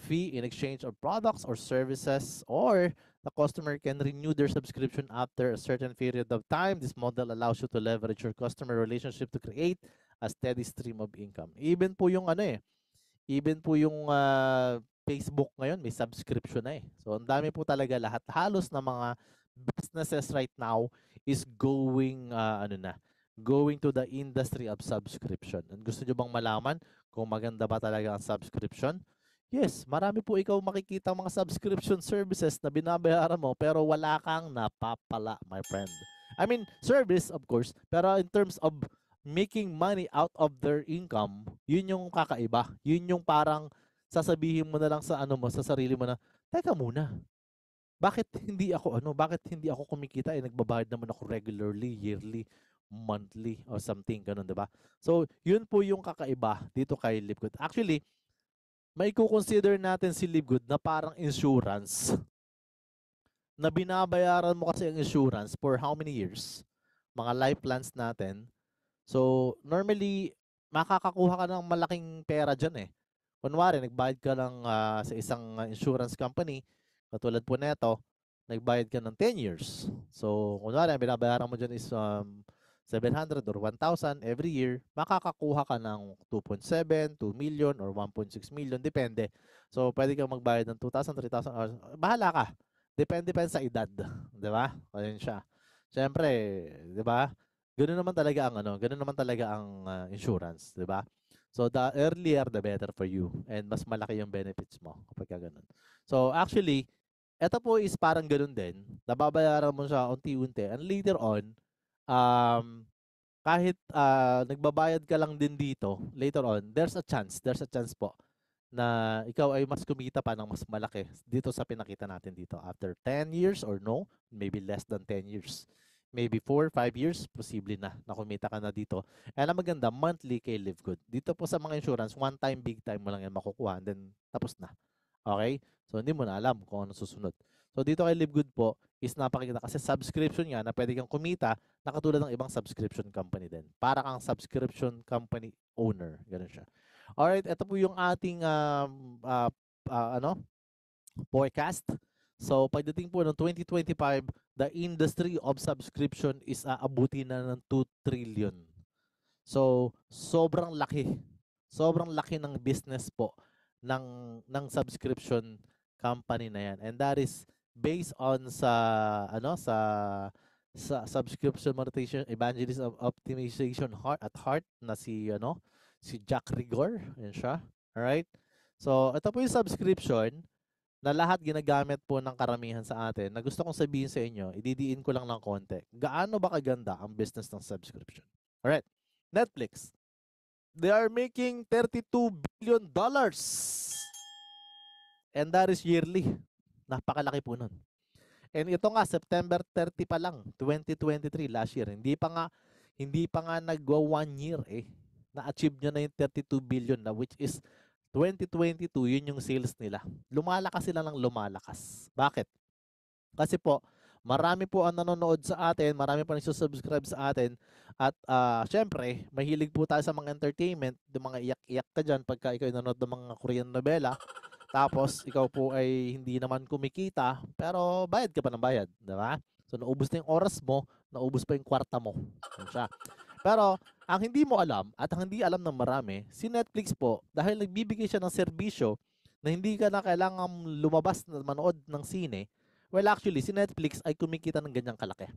fee in exchange of products or services, or the customer can renew their subscription after a certain period of time. This model allows you to leverage your customer relationship to create a steady stream of income. Even po yung even po yung Facebook ngayon may subscription na So ang dami po talaga, lahat halos na mga businesses right now is going going to the industry of subscription. And gusto nyo bang malaman kung maganda ba talaga ang subscription? Yes, marami po ikaw makikita mga subscription services na binabayaran mo pero wala kang napapala, my friend. I mean, service of course, pero in terms of making money out of their income, yun yung kakaiba. Yun yung parang sasabihin mo na lang sa sa sarili mo na, teka muna, bakit hindi ako kumikita, nagbabayad naman ako regularly, yearly, monthly, or something, ganun, diba? So, yun po yung kakaiba dito kay Live Good. Actually, may consider natin si Live Good na parang insurance. na binabayaran mo kasi ang insurance for how many years? Mga life plans natin. So, normally, makakakuha ka ng malaking pera dyan eh. Kunwari, nagbayad ka lang sa isang insurance company, katulad po neto, nagbayad ka ng 10 years. So, kunwari, ang binabayaran mo dyan is 700 or 1,000 every year, makakakuha ka ng 2.7, 2 million, or 1.6 million, depende. So, pwede kang magbayad ng 2,000, 3,000, or bahala ka. Depende pa sa edad, di ba? Ayun siya. Siyempre, di ba? Ganoon naman talaga ang ganoon naman talaga ang insurance, 'di ba? So the earlier the better for you and mas malaki yung benefits mo kapag ganoon. So actually, ito po is parang ganoon din. Nababayaran mo siya unti-unti and later on kahit nagbabayad ka lang din dito, later on, there's a chance po na ikaw ay mas kumita pa ng mas malaki dito sa pinakita natin dito after 10 years or no, maybe less than 10 years. Maybe 4, 5 years, posible na kumita ka na dito. And ang maganda, monthly kay Live Good. Dito po sa mga insurance, one time, big time mo lang yan makukuha and then tapos na. Okay? So hindi mo na alam kung ano susunod. So dito kay Live Good po is napakita kasi subscription nga na pwede kang kumita na katulad ng ibang subscription company din. Para kang subscription company owner. Ganun siya. Alright, ito po yung ating forecast. So pagdating po ng 2025, the industry of subscription is aabutin na ng 2 trillion. So sobrang laki. Sobrang laki ng business po ng subscription company na yan. And that is based on sa subscription monetization evangelism optimization at heart na si Jack Rigor, yan siya. All right? So ito po yung subscription na lahat ginagamit po ng karamihan sa atin, na gusto kong sabihin sa inyo, ididiin ko lang ng konti. Gaano ba kaganda ang business ng subscription? Alright, Netflix. They are making $32 billion. And that is yearly. Napakalaki po nun. And ito nga, September 30 pa lang, 2023, last year. Hindi pa nga nagwa 1 year eh. Na-achieve nyo na yung 32 billion na, which is 2022, yun yung sales nila. Lumalakas sila ng lumalakas. Bakit? Kasi po, marami po ang nanonood sa atin, marami po nagsusubscribe sa atin, at syempre, mahilig po tayo sa mga entertainment, yung mga iyak-iyak ka dyan pagka ikaw nanonood ng mga Korean novela, tapos ikaw po ay hindi naman kumikita, pero bayad ka pa ng bayad, di ba? So, naubos na yung oras mo, naubos pa yung kwarta mo. Yan siya. Pero, ang hindi mo alam at ang hindi alam ng marami, si Netflix po, dahil nagbibigay siya ng serbisyo na hindi ka na kailangan lumabas na manood ng sine, well actually, si Netflix ay kumikita ng ganyang kalaki.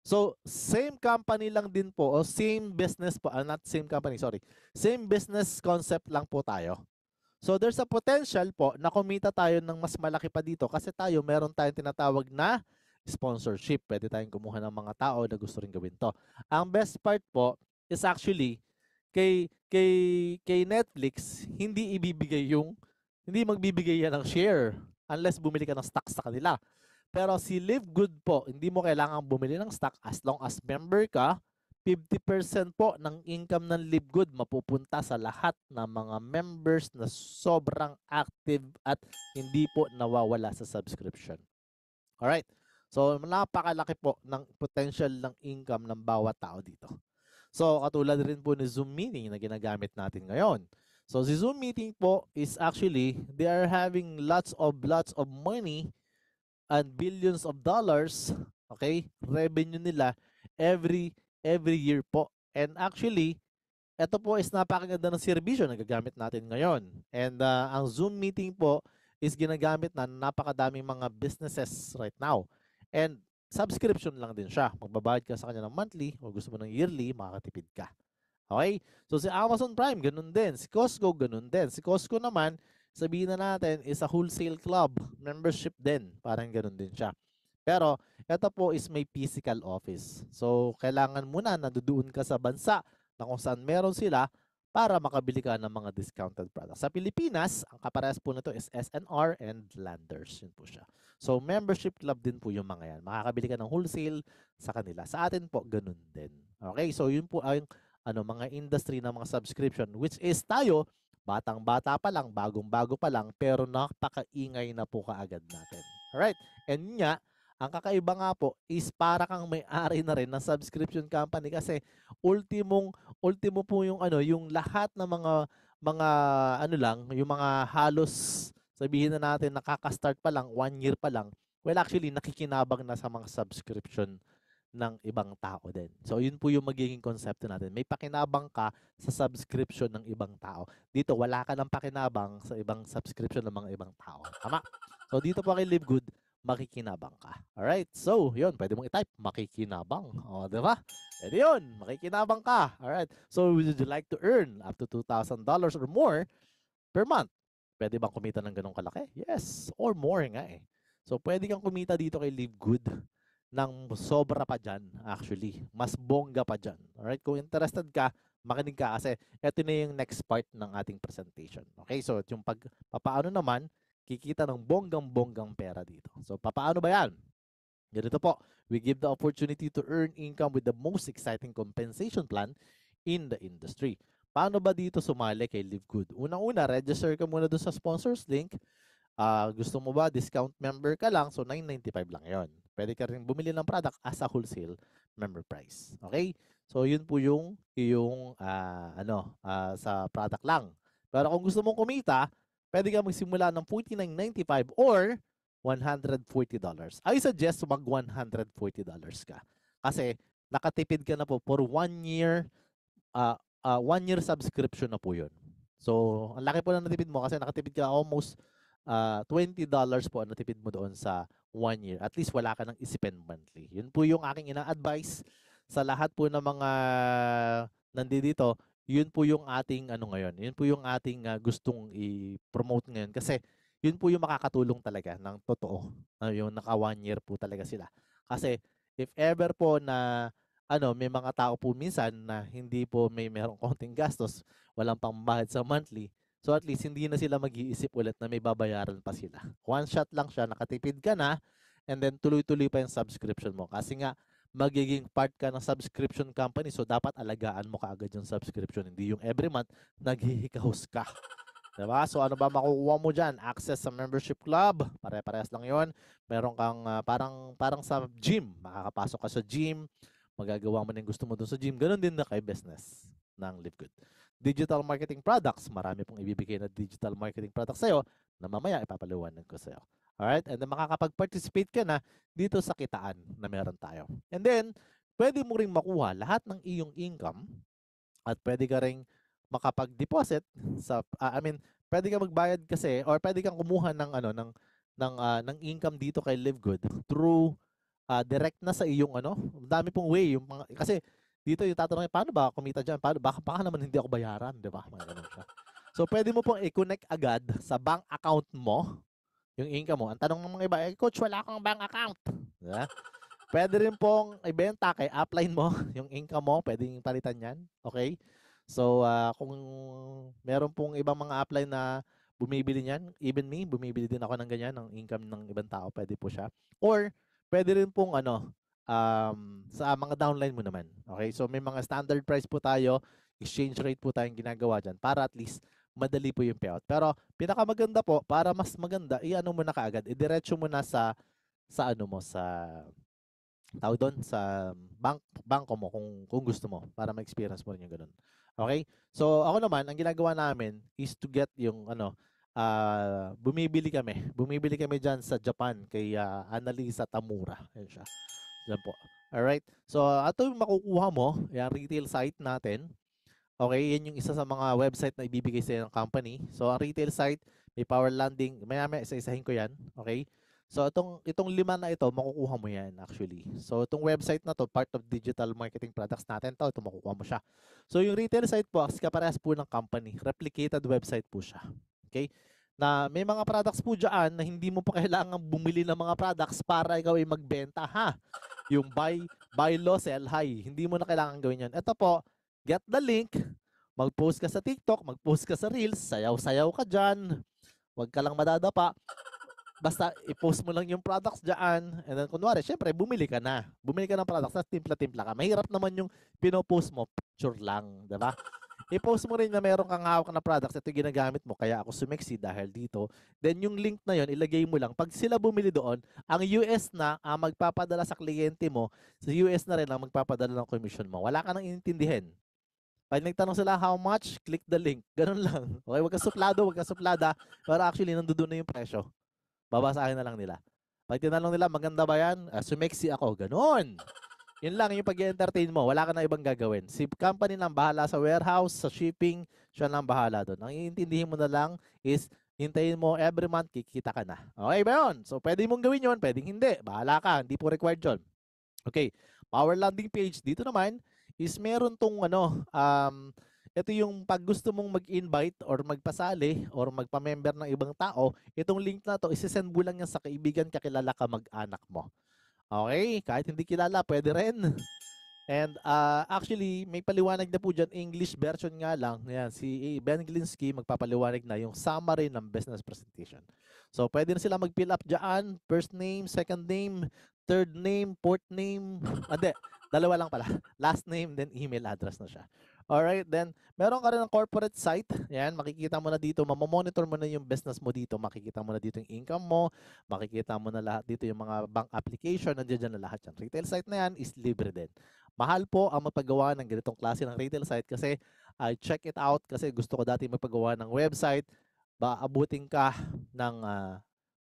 So, same company lang din po, o same business po, not same company, sorry. Same business concept lang po tayo. So, there's a potential po na kumita tayo ng mas malaki pa dito kasi tayo, meron tayong tinatawag na sponsorship. Pwede tayong kumuha ng mga tao na gusto rin gawin to. Ang best part po is actually kay Netflix, hindi magbibigay yan ng share unless bumili ka ng stock sa kanila. Pero si Live Good po, hindi mo kailangan bumili ng stock as long as member ka. 50% po ng income ng Live Good mapupunta sa lahat ng mga members na sobrang active at hindi po nawawala sa subscription. Alright? So, napakalaki po ng potential ng income ng bawat tao dito. So, katulad rin po ni Zoom meeting na ginagamit natin ngayon. So, si Zoom meeting po is actually, they are having lots of money and billions of dollars, okay, revenue nila every year po. And actually, ito po is napakaganda ng serbisyo na gagamit natin ngayon. And ang Zoom meeting po is ginagamit na napakadaming mga businesses right now. And subscription lang din siya. Magbabayad ka sa kanya ng monthly o gusto mo ng yearly, makakatipid ka. Okay? So si Amazon Prime, ganun din. Si Costco, ganun din. Si Costco naman, sabihin na natin, is a wholesale club. Membership din. Parang ganun din siya. Pero, ito po is may physical office. So, kailangan muna na doon ka sa bansa na kung saan meron sila para makabili ka ng mga discounted products. Sa Pilipinas, ang kaparehas po nito is SNR and Landers. Yun po siya. So, membership club din po yung mga yan. Makakabili ka ng wholesale sa kanila. Sa atin po, ganun din. Okay? So, yun po ang mga industry ng mga subscription, which is tayo, batang-bata pa lang, bagong-bago pa lang, pero napakaingay na po kaagad natin. Alright? And yun nga, ang kakaiba nga po is para kang may-ari na rin ng subscription company kasi ultimo po yung ano, yung lahat ng mga ano lang, yung mga halos sabihin na natin nakaka-start pa lang, 1 year pa lang, well actually nakikinabang na sa mga subscription ng ibang tao din. So yun po yung magiging konsepto natin. May pakinabang ka sa subscription ng ibang tao. Dito wala ka ng pakinabang sa ibang subscription ng mga ibang tao. Tama? So dito po kay Live Good, makikinabang ka. Alright? So, yun, pwede mong i-type, makikinabang. O, di ba? Pwede yun, makikinabang ka. Alright? So, would you like to earn up to $2,000 or more per month? Pwede bang kumita ng ganong kalaki? Yes, or more nga eh. So, pwede kang kumita dito kay Live Good ng sobra pa dyan, actually. Mas bongga pa dyan. Alright? Kung interested ka, makinig ka kasi ito na yung next part ng ating presentation. Okay? So, yung papaano naman, kikita ng bonggang-bonggang pera dito. So, papaano ba yan? Ganito po, we give the opportunity to earn income with the most exciting compensation plan in the industry. Paano ba dito sumali kay Live Good? Unang-una, register ka muna doon sa sponsors link. Gusto mo ba, discount member ka lang, so $9.95 lang yon. Pwede ka rin bumili ng product as a wholesale member price. Okay? So, yun po yung sa product lang. Pero kung gusto mong kumita, pwede ka magsimula ng $49.95 or $140. I suggest mag $140 ka. Kasi nakatipid ka na po for 1 year 1 year subscription na po yun. So, ang laki po na natipid mo kasi nakatipid ka almost $20 po ang natipid mo doon sa 1 year. At least wala ka nang isipin monthly. Yun po yung aking ina-advise sa lahat po ng mga nandito. Yun po yung ating ano ngayon. Yun po yung ating gustong i-promote ngayon kasi yun po yung makakatulong talaga ng totoo. Yung naka 1 year po talaga sila. Kasi if ever po na may mga tao po minsan na hindi po merong konting gastos, walang pambahid sa monthly. So at least hindi na sila mag-iisip ulit na may babayaran pa sila. One shot lang siya, nakatipid ka na, and then tuloy-tuloy pa yung subscription mo. Kasi nga, magiging part ka ng subscription company, so dapat alagaan mo kaagad yung subscription. Hindi yung every month, naghihikahos ka. Diba? So ano ba makukuha mo dyan? Access sa membership club, pare-parehas lang yon. Meron kang parang sa gym, makakapasok ka sa gym, magagawa mo na yung gusto mo doon sa gym. Ganon din na kay business ng Live Good. Digital marketing products, marami pong ibibigay na digital marketing products sa'yo na mamaya ipapaliwanag ko sa'yo. Alright? And then makakapag-participate ka na dito sa kitaan na meron tayo. And then, pwede mo ring makuha lahat ng iyong income at pwede ka ring makapag-deposit sa pwede ka magbayad kasi or pwede kang kumuha ng income dito kay Live Good through direct na sa iyong dami pong way yung kasi dito yung tatanungin, paano ba kumita diyan? Paano baka naman hindi ako bayaran, 'di ba? Mga ganun siya. So pwede mo pong i-connect agad sa bank account mo yung income mo. Ang tanong ng mga iba, coach, wala akong bank account. Diba? Pwede rin pong ibenta kay upline mo yung income mo, pwedeng palitan 'yan. Okay? So kung meron pong ibang mga upline na bumibili niyan, even me, bumibili din ako ng ganyan ng income ng ibang tao, pwede po siya. Or pwede rin pong sa mga downline mo naman. Okay? So may mga standard price po tayo, exchange rate po tayong ginagawa dyan para at least madali po yung payout. Pero pinakamaganda po, para mas maganda, i-ano mo na kaagad, idiretso mo na sa tawag doon sa bangko mo kung gusto mo para ma-experience mo rin yung ganun. Okay? So ako naman, ang ginagawa namin is to get yung bumibili kami diyan sa Japan kay Annalisa Tamura. Ayun siya. Yan po. Alright. So, ito yung makukuha mo, yung retail site natin. Okay, yan yung isa sa mga website na ibibigay sa ng company. So, ang retail site, may power landing. Maya-maya, isa-isahin ko yan. Okay? So, itong 5 na ito, makukuha mo yan actually. So, itong website na to, part of digital marketing products natin to, ito makukuha mo siya. So, yung retail site po, kaparehas po ng company. Replicated website po siya. Okay? Na may mga products po dyan na hindi mo pa kailangan bumili ng mga products para ikaw ay magbenta, ha? Yung buy low, sell high. Hindi mo na kailangan gawin yan. Ito po, get the link, mag-post ka sa TikTok, mag-post ka sa Reels, sayaw-sayaw ka dyan. Huwag ka lang madadapa. Basta i-post mo lang yung products dyan. And then kunwari, syempre, bumili ka na. Bumili ka ng products, tapos timpla-timpla ka. Mahirap naman yung pinopost mo, picture lang, diba? i-post mo rin na meron kang hawak na products, ito yung ginagamit mo, kaya ako sumeksi dahil dito. Then yung link na yon ilagay mo lang. Pag sila bumili doon, ang US na ang magpapadala sa kliyente mo, sa US na rin ang magpapadala ng commission mo. Wala ka nang iintindihin. Pag nagtanong sila how much, click the link. Ganun lang. Okay, wag ka suplado, wag ka suplada. Pero actually, nandun na yung presyo. Babasahin na lang nila. Pag tinanong nila, maganda ba yan? Sumeksi ako. Ganun. Yun lang yung pag-entertain mo. Wala ka na ibang gagawin. Si company lang bahala sa warehouse, sa shipping, siya lang bahala doon. Ang iintindihin mo na lang is hintayin mo every month, kikita ka na. Okay ba yun? So, pwede mong gawin yun, pwedeng hindi. Bahala ka, hindi po required yun. Okay, power landing page. Dito naman is meron tong ito yung pag gusto mong mag-invite or magpasali or magpa-member ng ibang tao, itong link na to, isesend mo lang yan sa kaibigan, kakilala ka, mag-anak mo. Okay, kahit hindi kilala, pwede rin. And actually, may paliwanag na po dyan, English version nga lang. Yan, si Ben Glinsky magpapaliwanag na yung summary ng business presentation. So, pwede na sila mag-fill up dyan, first name, second name, third name, fourth name. Hindi, dalawa lang pala. Last name, then email address na siya. Alright, then meron ka rin ng corporate site. Yan, makikita mo na dito, mamamonitor mo na yung business mo dito. Makikita mo na dito yung income mo. Makikita mo na lahat dito yung mga bank application. Nandiyan dyan na lahat yan. Retail site na yan is libre din. Mahal po ang mapagawa ng ganitong klase ng retail site kasi I check it out kasi gusto ko dati magpagawa ng website. Abutin ka ng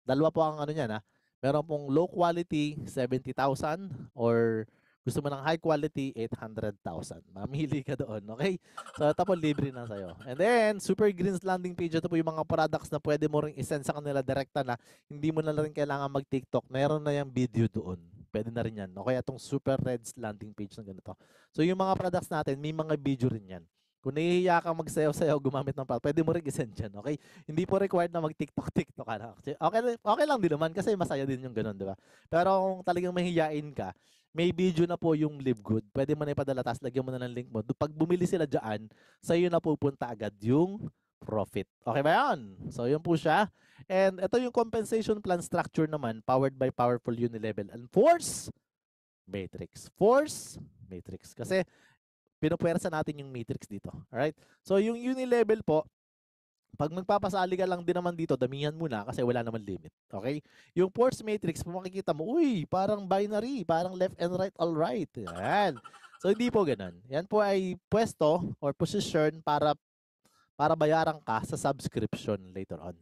dalawa po ang ano niyan. Meron pong low quality 70,000 or gusto mo ng high quality, 800,000. Mamili ka doon, okay? So, ito po, libre na sa'yo. And then, Super Greens landing page, ito po yung mga products na pwede mo rin isend sa kanila direkta na hindi mo na rin kailangan mag-TikTok. Meron na yung video doon. Pwede na rin yan. Okay, itong Super Reds landing page na ganito. So, yung mga products natin, may mga video rin yan. Kung nahihiya kang magsayaw-sayaw, gumamit ng product, pwede mo rin isend dyan, okay? Hindi po required na mag-TikTok ka na. Okay lang din naman kasi masaya din yung ganun, di ba? Pero kung talagang mahihiyain ka, may video na po yung Live Good. Pwede mo na ipadala, tapos lagyan mo na ng link mo. Pag bumili sila dyan, sa'yo na pupunta agad yung profit. Okay ba yan? So, yun po siya. And ito yung compensation plan structure naman, powered by Powerful Unilevel and Force Matrix. Force Matrix. Kasi, pinupwersa natin yung matrix dito. Alright? So, yung Unilevel po, pag magpapasali ka lang din naman dito, damihan mo na kasi wala naman limit. Okay? Yung force matrix, makikita mo, uy, parang binary, parang left and right, all right. Yan. So, hindi po ganun. Yan po ay pwesto or position para bayaran ka sa subscription later on.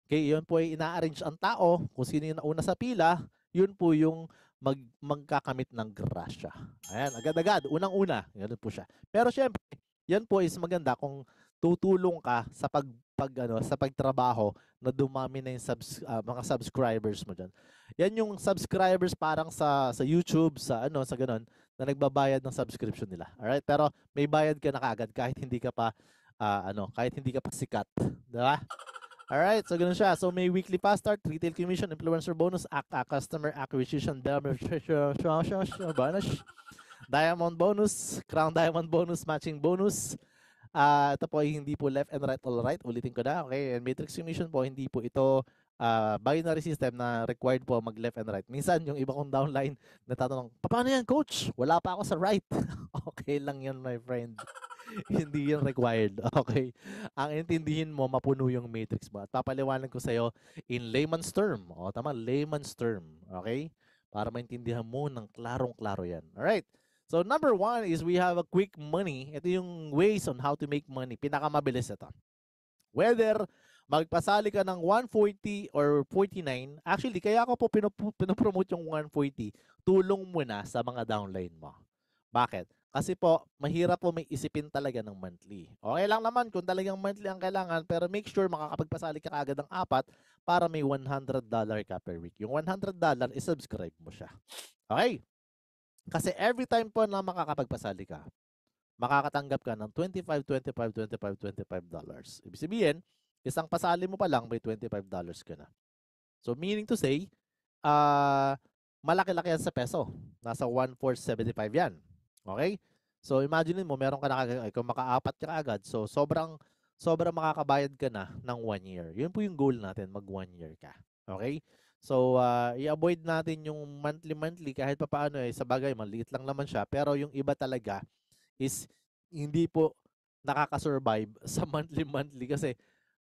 Okay? Yun po ay ina-arrange ang tao. Kung sino yung nauna sa pila, yun po yung magkakamit ng grasya. Ayan, agad-agad, unang-una. Ganun po siya. Pero syempre, yan po is maganda kung tutulong ka sa sa pagtrabaho na dumami na yung mga subscribers mo diyan. Yan yung subscribers parang sa YouTube, sa ganun na nagbabayad ng subscription nila. All right? Pero may bayad ka na kaagad kahit hindi ka pa kahit hindi ka pa sikat, 'di ba? All right, so ganun siya. So may weekly fast start, retail commission, influencer bonus, customer acquisition, bonus, diamond bonus, crown diamond bonus, matching bonus. Ito po ay hindi po left and right, all right. Ulitin ko na, okay? And matrix commission po, hindi po ito binary system na required po mag left and right. Minsan, yung iba kong downline, natatanong, paano yan, coach? Wala pa ako sa right. Okay lang yan, my friend. Hindi yan required, okay? Ang intindihin mo, mapuno yung matrix mo. At papaliwanag ko sa'yo in layman's term. O, tama, layman's term. Okay? Para maintindihan mo ng klarong-klaro yan. Alright? So, number one is we have a quick money. Ito yung ways on how to make money. Pinakamabilis ito. Whether magpasali ka ng 140 or 49, actually, kaya ako po pinopromote yung 140, tulong mo na sa mga downline mo. Bakit? Kasi po, mahirap po may isipin talaga ng monthly. Okay lang naman kung talagang monthly ang kailangan, pero make sure makakapagpasali ka agad ng 4 para may $100 ka per week. Yung $100, isubscribe mo siya. Okay? Kasi every time po na makakapagpasali ka, makakatanggap ka ng $25. Ibig sabihin, isang pasali mo pa lang, may $25 ka na. So, meaning to say, malaki-laki yan sa peso. Nasa 1,475 yan. Okay? So, imagine mo, meron ka na kung maka-4 ka agad, so sobrang makakabayad ka na ng 1 year. Yun po yung goal natin, mag 1 year ka. Okay? So, i-avoid natin yung monthly kahit pa paano sa bagay, maliit lang naman siya. Pero yung iba talaga is hindi po nakaka-survive sa monthly kasi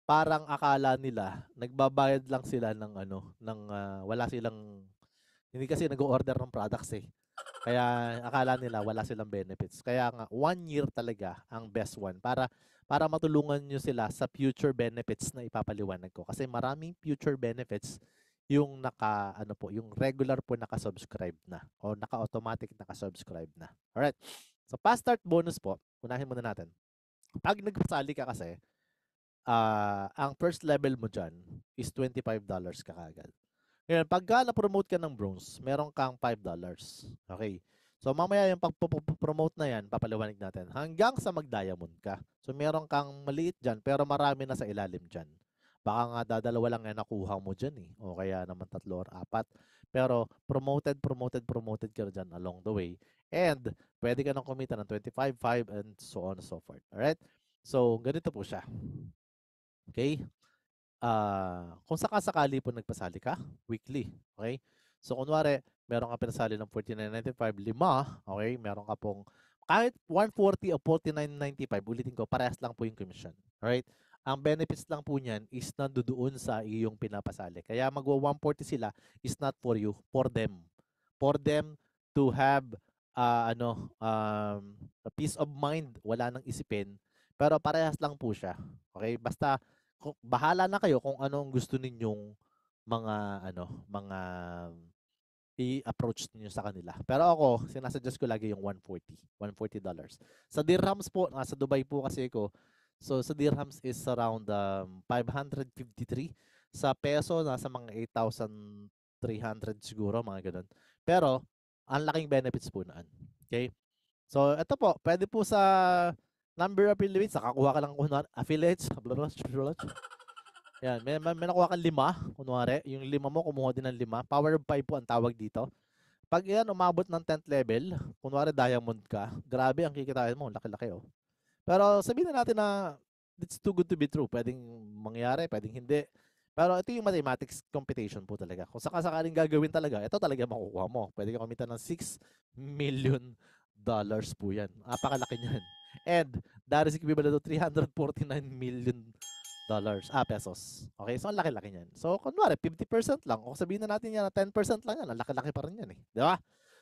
parang akala nila nagbabayad lang sila ng wala silang, hindi kasi nag-o-order ng products eh. Kaya akala nila wala silang benefits. Kaya nga 1 year talaga ang best one para matulungan nyo sila sa future benefits na ipapaliwanag ko. Kasi maraming future benefits yung yung regular po naka-subscribe na o naka-automatic naka-subscribe na. Alright. So fast start bonus po, unahin muna natin. Pag nagsali ka kasi, ang first level mo dyan is $25 ka kagad. Ngayon, pagka na-promote ka ng bronze, meron kang $5. Okay. So, mamaya yung pag-promote na yan, papaliwanag natin. Hanggang sa mag-diamond ka. So, meron kang maliit dyan, pero marami na sa ilalim dyan. Baka nga dadalawa lang yan nakuha mo dyan eh. O kaya naman 3 or 4. Pero, promoted ka na dyan along the way. And, pwede ka nang kumita ng 25, 5, and so on and so forth. Alright? So, ganito po siya. Okay? Kung sakasakali po nagpasali ka, weekly, okay? So, kunwari, meron ka pinasali ng $49.95, 5, okay? Meron ka pong, kahit 140 o 49.95, ulitin ko, parehas lang po yung commission, alright? Ang benefits lang po niyan is nandoon sa iyong pinapasali. Kaya magwa 140 sila is not for you, for them. For them to have, a peace of mind, wala nang isipin, pero parehas lang po siya, okay? Basta, bahala na kayo kung anong gusto ninyong mga i-approach niyo sa kanila. Pero ako, sinasuggest ko lagi yung $140. Sa dirhams po, nasa Dubai po kasi ko. So sa dirhams is around 553. Sa peso nasa mga 8,300 siguro, mga ganun. Pero ang laking benefits po naan. Okay? So ito po, pwede po sa number of affiliates, nakakuha ka lang affiliates, yan, may nakuha kang 5, kunwari, yung 5 mo, kumuha din ng 5. Power of 5 po ang tawag dito. Pag yan, umabot ng 10th level, kunwari diamond ka, grabe ang kikitain mo, laki-laki oh. Pero sabihin na natin na it's too good to be true. Pwedeng mangyari, pwedeng hindi. Pero ito yung mathematics computation po talaga. Kung sakasakaling gagawin talaga, ito talaga makukuha mo. Pwede ka kumita ng $6 million po yan. Napakalaki niyan. And that is equivalent to $349 million pesos. Okay, so ang laki-laki niyan. So, kunwari, 50% lang. O sabihin na natin yan na 10% lang yan, ang laki-laki pa rin yan eh. Di ba?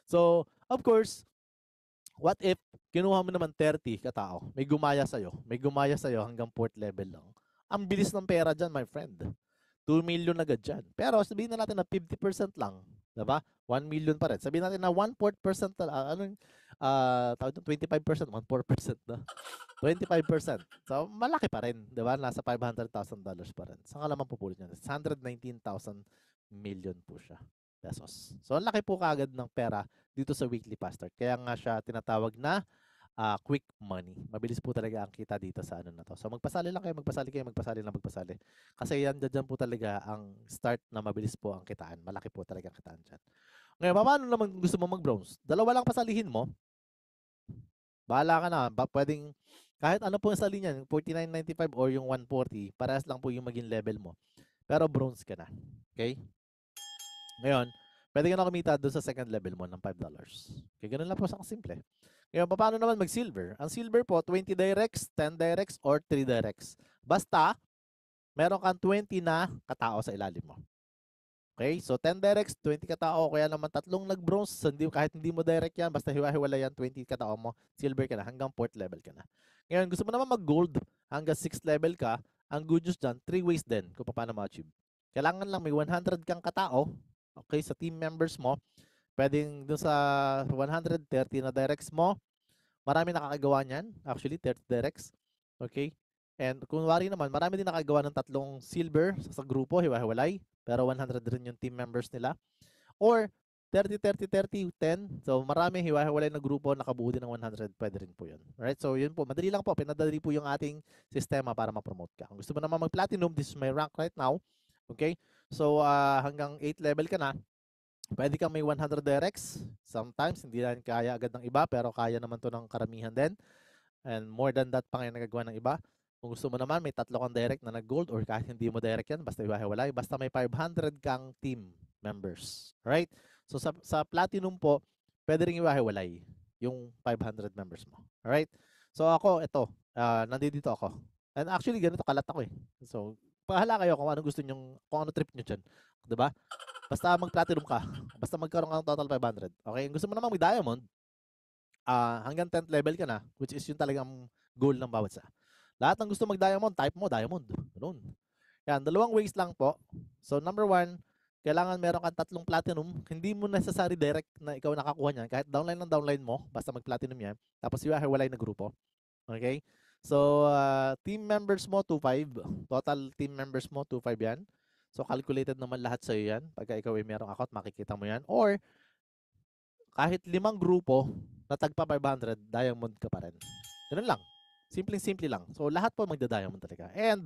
So, of course, what if kinuha mo naman 30 katao, may gumaya sa'yo hanggang 4th level lang. Ang bilis ng pera dyan, my friend. 2 million agad dyan. Pero sabihin na natin na 50% lang. Diba? 1 million pa rin. Sabihin natin na 1/4%, tawag 25%, 1/4% na. 25%. So, malaki pa rin. Diba? Nasa $500,000 pa rin. Saan ka naman pupulot niyan? 119,000 million po siya. Pesos. So, ang laki po kagad ng pera dito sa weekly fast start. Kaya nga siya tinatawag na quick money. Mabilis po talaga ang kita dito sa ano na to. So magpasali lang kayo, magpasali. Kasi yan dyan po talaga ang start na mabilis po ang kitaan. Malaki po talaga ang kitaan dyan. Ngayon, paano naman kung gusto mo mag-bronze? Dalawa lang pasalihin mo. Bahala ka na. Pwedeng, kahit ano po yung sali niyan, 49.95 or yung 140, parehas lang po yung maging level mo. Pero bronze ka na. Okay? Ngayon, pwede ka na kumita doon sa second level mo ng $5. Okay, ganun lang po sa simple. Ngayon, paano naman mag-silver? Ang silver po, 20 directs, 10 directs, or 3 directs. Basta, meron kang 20 na katao sa ilalim mo. Okay? So, 10 directs, 20 katao, kaya naman 3 nag-bronze, kahit hindi mo direct yan, basta hiwa-hiwala yan, 20 katao mo, silver ka na, hanggang 4th level ka na. Ngayon, gusto mo naman mag-gold, hanggang 6th level ka, ang good news dyan, 3 ways din kung paano ma-achieve. Kailangan lang may 100 kang katao, okay, sa team members mo. Pwedeng doon sa 130 na directs mo, marami nakakagawa niyan. Actually, 30 directs. Okay? And kunwari naman, marami din nakagawa ng 3 silver sa grupo, hiwa-hiwalay. Pero 100 rin yung team members nila. Or 30, 30, 30, 10. So, marami hiwa-hiwalay na grupo, nakabuo din ng 100. Pwede rin po yun. Alright? So, yun po. Madali lang po. Pinadali po yung ating sistema para ma-promote ka. Kung gusto mo naman mag-platinum, this is my rank right now. Okay? So, hanggang 8 level ka na, pwede kang may 100 directs. Sometimes, hindi na kaya agad ng iba, pero kaya naman to ng karamihan din. And more than that pa ngayon nagagawa ng iba. Kung gusto mo naman, may 3 kang direct na nag-gold or kahit hindi mo direct yan, basta iwahiwalay. Basta may 500 kang team members. Right? So, sa platinum po, pwede rin iwahiwalay yung 500 members mo. Alright? So, ako, ito. nandito ako. And actually, ganito kalat ako eh. So, pahala kayo kung ano gusto nyong, kung ano trip nyo dyan. 'Di ba? Basta mag-platinum ka. Basta magkaroon ka ng total 500. Okay? Kung gusto mo naman mag-diamond, hanggang 10th level ka na, which is yung talagang goal ng bawat isa. Lahat ng gusto mag-diamond, type mo diamond. Ganun. Yan, dalawang ways lang po. So, number 1, kailangan meron kang 3 platinum. Hindi mo necessary direct na ikaw nakakuha niyan. Kahit downline ng downline mo, basta mag-platinum yan. Tapos iwahiwalay na grupo. Okay? So, team members mo, 2.5. Total team members mo, 2.5 yan. So, calculated naman lahat sa'yo yan. Pagka ikaw ay merong account, makikita mo yan. Or, kahit 5 grupo na tagpa 500, diamond ka pa rin. Ganun lang. Simpleng-simple lang. So, lahat po magda-diamond talaga. And,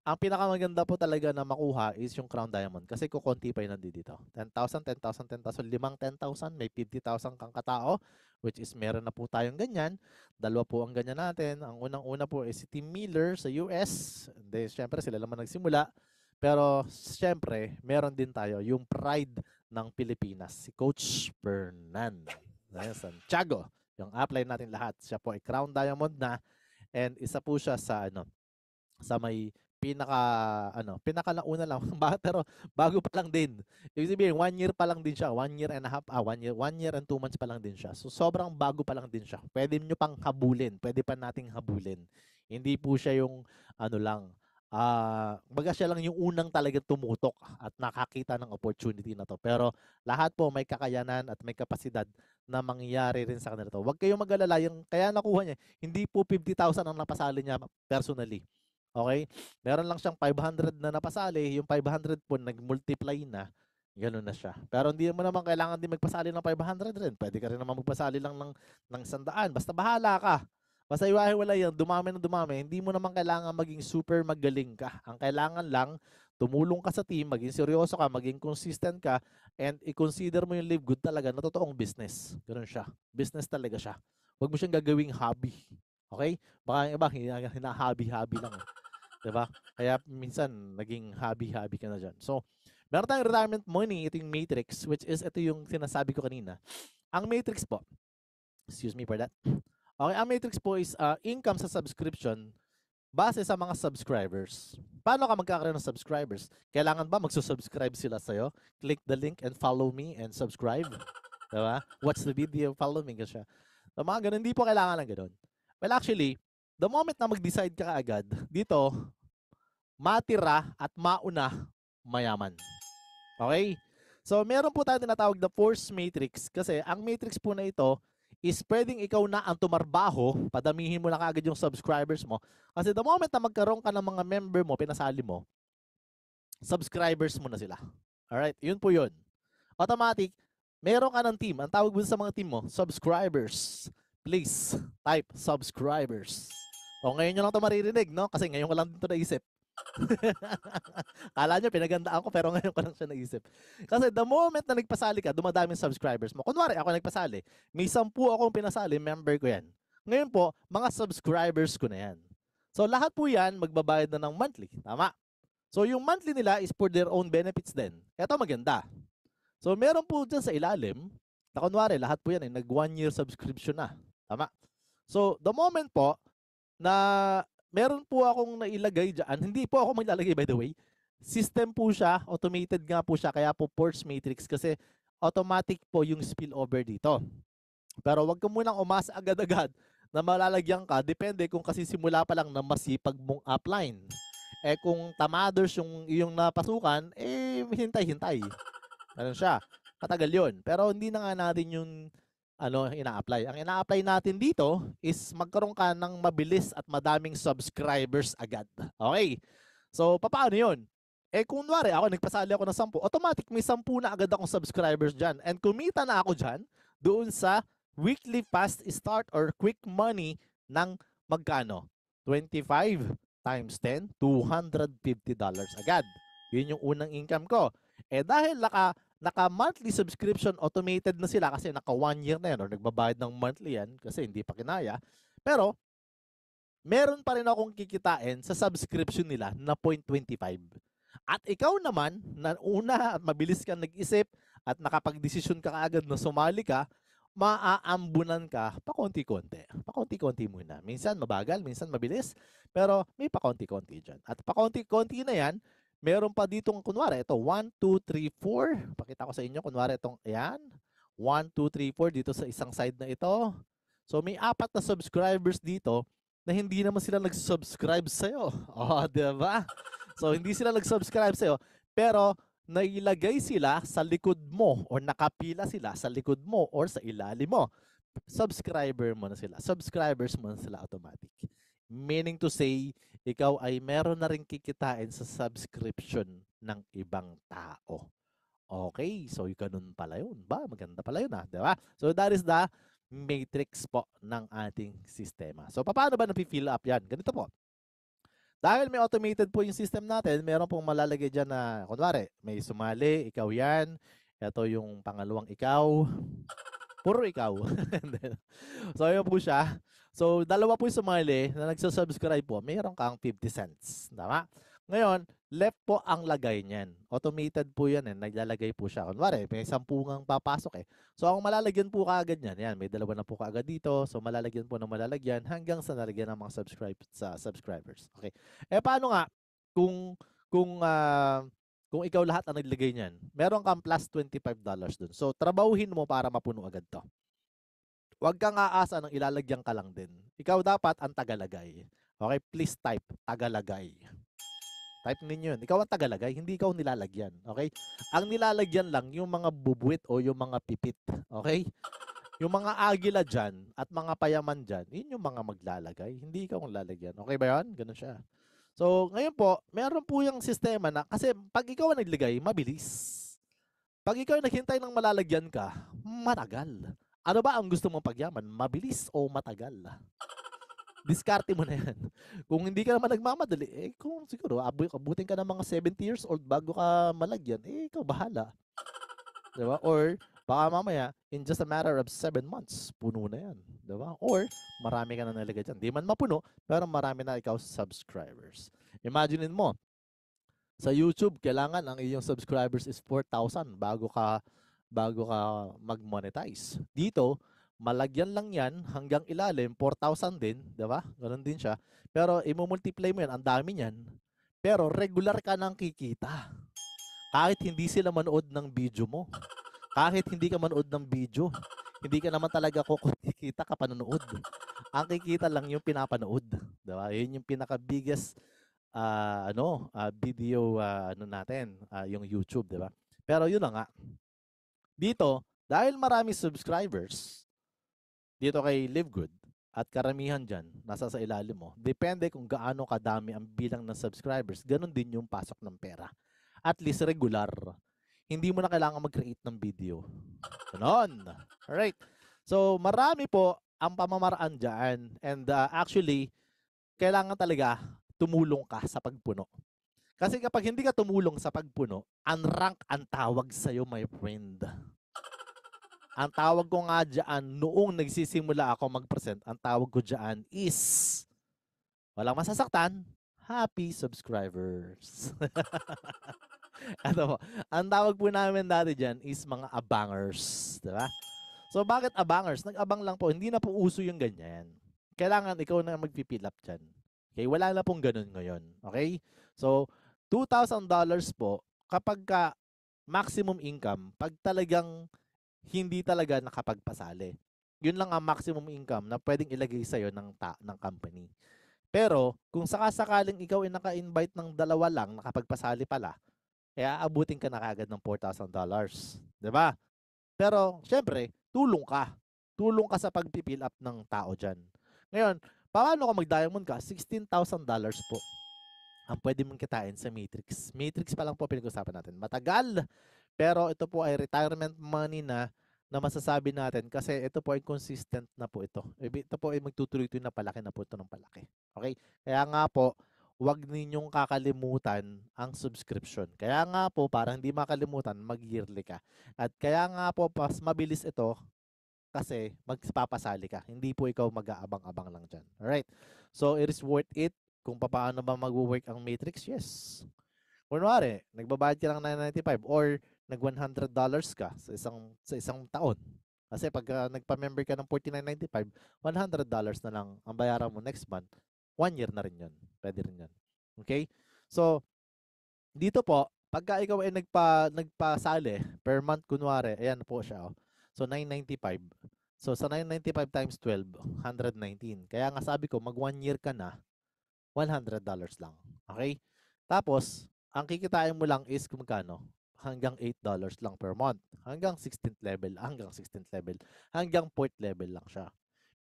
ang pinakamaganda po talaga na makuha is yung crown diamond. Kasi kukunti pa yun nandito. 10,000, 10,000, 10,000, 10,000, may 50,000 kang katao, which is meron na po tayong ganyan. 2 po ang ganyan natin. Ang unang-una po is si Tim Miller sa US. Then, syempre, sila naman nagsimula. Pero, syempre, meron din tayo yung pride ng Pilipinas, si Coach Fernan Santiago. Yung upline natin lahat. Siya po ay crown diamond na. And isa po siya sa sa may pinakalauna lang pero bago pa lang din. Ibig sabihin 1 year pa lang din siya, 1 year and a half, 1 year and 2 months pa lang din siya. So sobrang bago pa lang din siya. Pwede niyo pang habulin, pwede pa nating habulin. Hindi po siya yung baga siya lang yung unang talagang tumutok at nakakita ng opportunity na to. Pero lahat po may kakayanan at may kapasidad na mangyayari rin sa kanila to. Huwag kayong mag-alala, yung kaya nakuha niya, hindi po 50,000 ang napasali niya personally. Okay? Meron lang siyang 500 na napasali, yung 500 po nag-multiply na, gano'n na siya. Pero hindi mo naman kailangan din magpasali ng 500 rin. Pwede ka rin naman magpasali lang ng 100. Basta bahala ka. Basta iwahiwala yan, dumami na dumami. Hindi mo naman kailangan maging super magaling ka. Ang kailangan lang, tumulong ka sa team, maging seryoso ka, maging consistent ka, and i-consider mo yung Live Good talaga na totoong business. Ganun siya. Business talaga siya. Huwag mo siyang gagawing hobby. Okay? Baka yung iba, hina-hobby-hobby lang. Diba? Kaya minsan, naging hobby-hobby ka na dyan. So, meron tayong retirement money, ito yung matrix, which is ito yung sinasabi ko kanina. Ang matrix po, excuse me for that. Okay, ang matrix po is income sa subscription base sa mga subscribers. Paano ka magkakaroon ng subscribers? Kailangan ba magsusubscribe sila sa'yo? Click the link and follow me and subscribe. Diba? Watch the video, follow me. Kasi so, mga ganun, hindi po kailangan ng ganun. Well, actually, the moment na mag-decide ka agad, dito, matira at mauna, mayaman. Okay? So, meron po tayo tinatawag na force matrix kasi ang matrix po na ito is pwedeng ikaw na ang tumarbaho, padamihin mo na kaagad yung subscribers mo. Kasi the moment na magkaroon ka ng mga member mo, pinasali mo, subscribers mo na sila. Alright? Yun po yun. Automatic, meron ka ng team. Ang tawag mo sa mga team mo, subscribers. Please, type subscribers. O ngayon nyo lang ito maririnig, no? Kasi ngayon ko lang dito naisip. Kala nyo, pinagandaan ko, pero ngayon ko lang siya naisip. Kasi the moment na nagpasali ka, dumadami subscribers mo. Kunwari, ako nagpasali. May 10 akong pinasali, member ko yan. Ngayon po, mga subscribers ko na yan. So, lahat po yan, magbabayad na ng monthly. Tama? So, yung monthly nila is for their own benefits din. Ito maganda. So, meron po dyan sa ilalim, na kunwari, lahat po yan, nag 1 year subscription na. Tama? So, the moment po, na meron po akong nailagay dyan. Hindi po ako maglalagay, by the way. System po siya. Automated nga po siya. Kaya po force matrix kasi automatic po yung spillover dito. Pero wag ka munang umasa agad-agad na malalagyan ka. Depende kung kasi simula pa lang na masipag mong upline. Eh kung tamaders yung napasukan, eh hintay-hintay. Ano siya? Matagal yun. Pero hindi na nga natin yung ina-apply. Ang ina-apply natin dito is magkaroon ka ng mabilis at madaming subscribers agad. Okay? So, paano yun? Eh, kunwari, nagpasali ako ng 10, automatic may 10 na agad akong subscribers dyan. And kumita na ako dyan doon sa weekly fast start or quick money ng magkano? 25 times 10, $250 agad. Yun yung unang income ko. Eh, dahil naka-monthly subscription, automated na sila kasi naka 1 year na yan or nagbabayad ng monthly yan kasi hindi pa kinaya. Pero, meron pa rin akong kikitain sa subscription nila na 0.25. At ikaw naman, na una, mabilis kang nag-isip at nakapag-desisyon ka kaagad na sumali ka, maaambunan ka pakonti-konti. Pakonti-konti muna. Minsan mabagal, minsan mabilis, pero may pakonti-konti dyan. At pakonti-konti na yan, meron pa ditong, kunwari, ito, 1, 2, 3, 4. Pakita ko sa inyo, kunwari itong, ayan. 1, 2, 3, 4 dito sa isang side na ito. So, may 4 na subscribers dito na hindi naman sila nag-subscribe sa'yo. O, diba? So, hindi sila nag-subscribe sa'yo, pero nailagay sila sa likod mo or nakapila sila sa likod mo or sa ilalim mo. Subscriber mo na sila. Subscribers mo na sila automatic. Meaning to say, ikaw ay meron na rin kikitain sa subscription ng ibang tao. Okay, so ganun pala yun. Maganda pala yun diba? So that is the matrix po ng ating sistema. So paano ba napi-fill up yan? Ganito po. Dahil may automated po yung system natin, meron pong malalagay dyan na, kunwari, may sumali, ikaw yan. Ito yung pangalawang ikaw. Puro ikaw. So, yun po siya. So, dalawa po yung sumali na nagsasubscribe po, meron kang 50 cents. Tama? Ngayon, left po ang lagay niyan. Automated po yan naglalagay po siya. Kunwari, may 10 ngang papasok So, ang malalagyan po kaagad niyan, yan, may dalawa na po kaagad dito. So, malalagyan po ng malalagyan hanggang sa nalagyan ng mga subscribers. Okay. Paano nga kung ikaw lahat ang naglagay niyan, meron kang plus $25 dun. So, trabahuhin mo para mapuno agad to. Huwag kang aasa ng ilalagyan ka lang din. Ikaw dapat ang tagalagay. Okay, please type tagalagay. Type ninyo yun. Ikaw ang tagalagay, hindi ikaw nilalagyan. Okay? Ang nilalagyan lang yung mga bubuit o yung mga pipit. Okay? Yung mga agila dyan at mga payaman dyan, yun yung mga maglalagay. Hindi ikaw ang lalagyan. Okay ba yun? Ganun siya. So, ngayon po, meron po yung sistema na, kasi pag ikaw ang naglagay, mabilis. Pag ikaw naghintay ng malalagyan ka, matagal. Ano ba ang gusto mong pagyaman? Mabilis o matagal? Diskarte mo na yan. Kung hindi ka naman nagmamadali, kung siguro, abutin ka ng mga 70 years old bago ka malagyan, ikaw bahala. Diba? Or, baka mamaya, in just a matter of 7 months, puno na yan. Diba? Or, marami ka na nalagay dyan. Di man mapuno, pero marami na ikaw subscribers. Imagine mo, sa YouTube, kailangan ang iyong subscribers is 4,000 bago ka mag-monetize. Dito, malagyan lang yan hanggang ilalim, 4,000 din, di ba? Ganun din siya. Pero i-multiply mo yan, ang dami niyan. Pero regular ka nang kikita. Kahit hindi sila manood ng video mo. Kahit hindi ka manood ng video. Hindi ka naman talaga kikita ka panonood. Ang kikita lang yung pinapanood. Di ba? Yun yung pinaka-biggest video natin, yung YouTube, di ba? Pero yun na nga. Dito, dahil marami subscribers, dito kay Live Good, at karamihan dyan, nasa sa ilalim mo, depende kung gaano kadami ang bilang ng subscribers, ganun din yung pasok ng pera. At least regular. Hindi mo na kailangan mag-create ng video. Ganon. Alright. So, marami po ang pamamaraan dyan. And actually, kailangan talaga tumulong ka sa pagpuno. Kasi kapag hindi ka tumulong sa pagpuno, unrank ang tawag sa'yo, my friend. Ang tawag ko nga dyan, noong nagsisimula ako mag-present, ang tawag ko dyan is, walang masasaktan, happy subscribers. Ano po, ang tawag po namin dati dyan is mga abangers. Diba? So, bakit abangers? Nag-abang lang po, hindi na po uso yung ganyan. Kailangan ikaw na mag-fill up dyan. Okay, wala na pong ganun ngayon. Okay? So, $2,000 po, kapag ka maximum income, pag talagang hindi talaga nakapagpasali. Yun lang ang maximum income na pwedeng ilagay sa'yo ng company. Pero, kung sakasakaling ikaw ay naka-invite ng 2 lang, nakapagpasali pala, kaya abutin ka na kagad ng $4,000. Diba? Pero, syempre, tulong ka. Tulong ka sa pag-fill up ng tao dyan. Ngayon, paano ka mag-diamond ka? $16,000 po ang pwede mong kitain sa Matrix. Matrix pa lang po pinag-usapan natin. Matagal. Pero ito po ay retirement money na masasabi natin kasi ito po ay consistent na po ito. Ito po ay magtutuloy-tuloy na palaki na po ito ng palaki. Okay? Kaya nga po, huwag ninyong kakalimutan ang subscription. Kaya nga po, para hindi makalimutan, mag-yearly ka. At kaya nga po, mas mabilis ito kasi magpapasali ka. Hindi po ikaw mag-aabang-abang lang dyan. Alright? So, it is worth it. Kung paano ba mag-work ang Matrix? Yes. Kunwari, nagbabayad ka ng $995 or nag $100 ka sa isang taon. Kasi pag nagpa-member ka ng $49.95, $100 na lang ang bayaran mo next month. 1 year na rin yun. Pwede rin yun. Okay? So, dito po, pagka ikaw ay nagpasali per month, kunwari, ayan po siya. Oh. So, $9.95. So, sa $9.95 times 12, 119. Kaya nga sabi ko, mag 1 year ka na, $100 lang. Okay? Tapos, ang kikitain mo lang is kung magkano? Hanggang $8 lang per month. Hanggang 16th level, hanggang 4th level lang siya.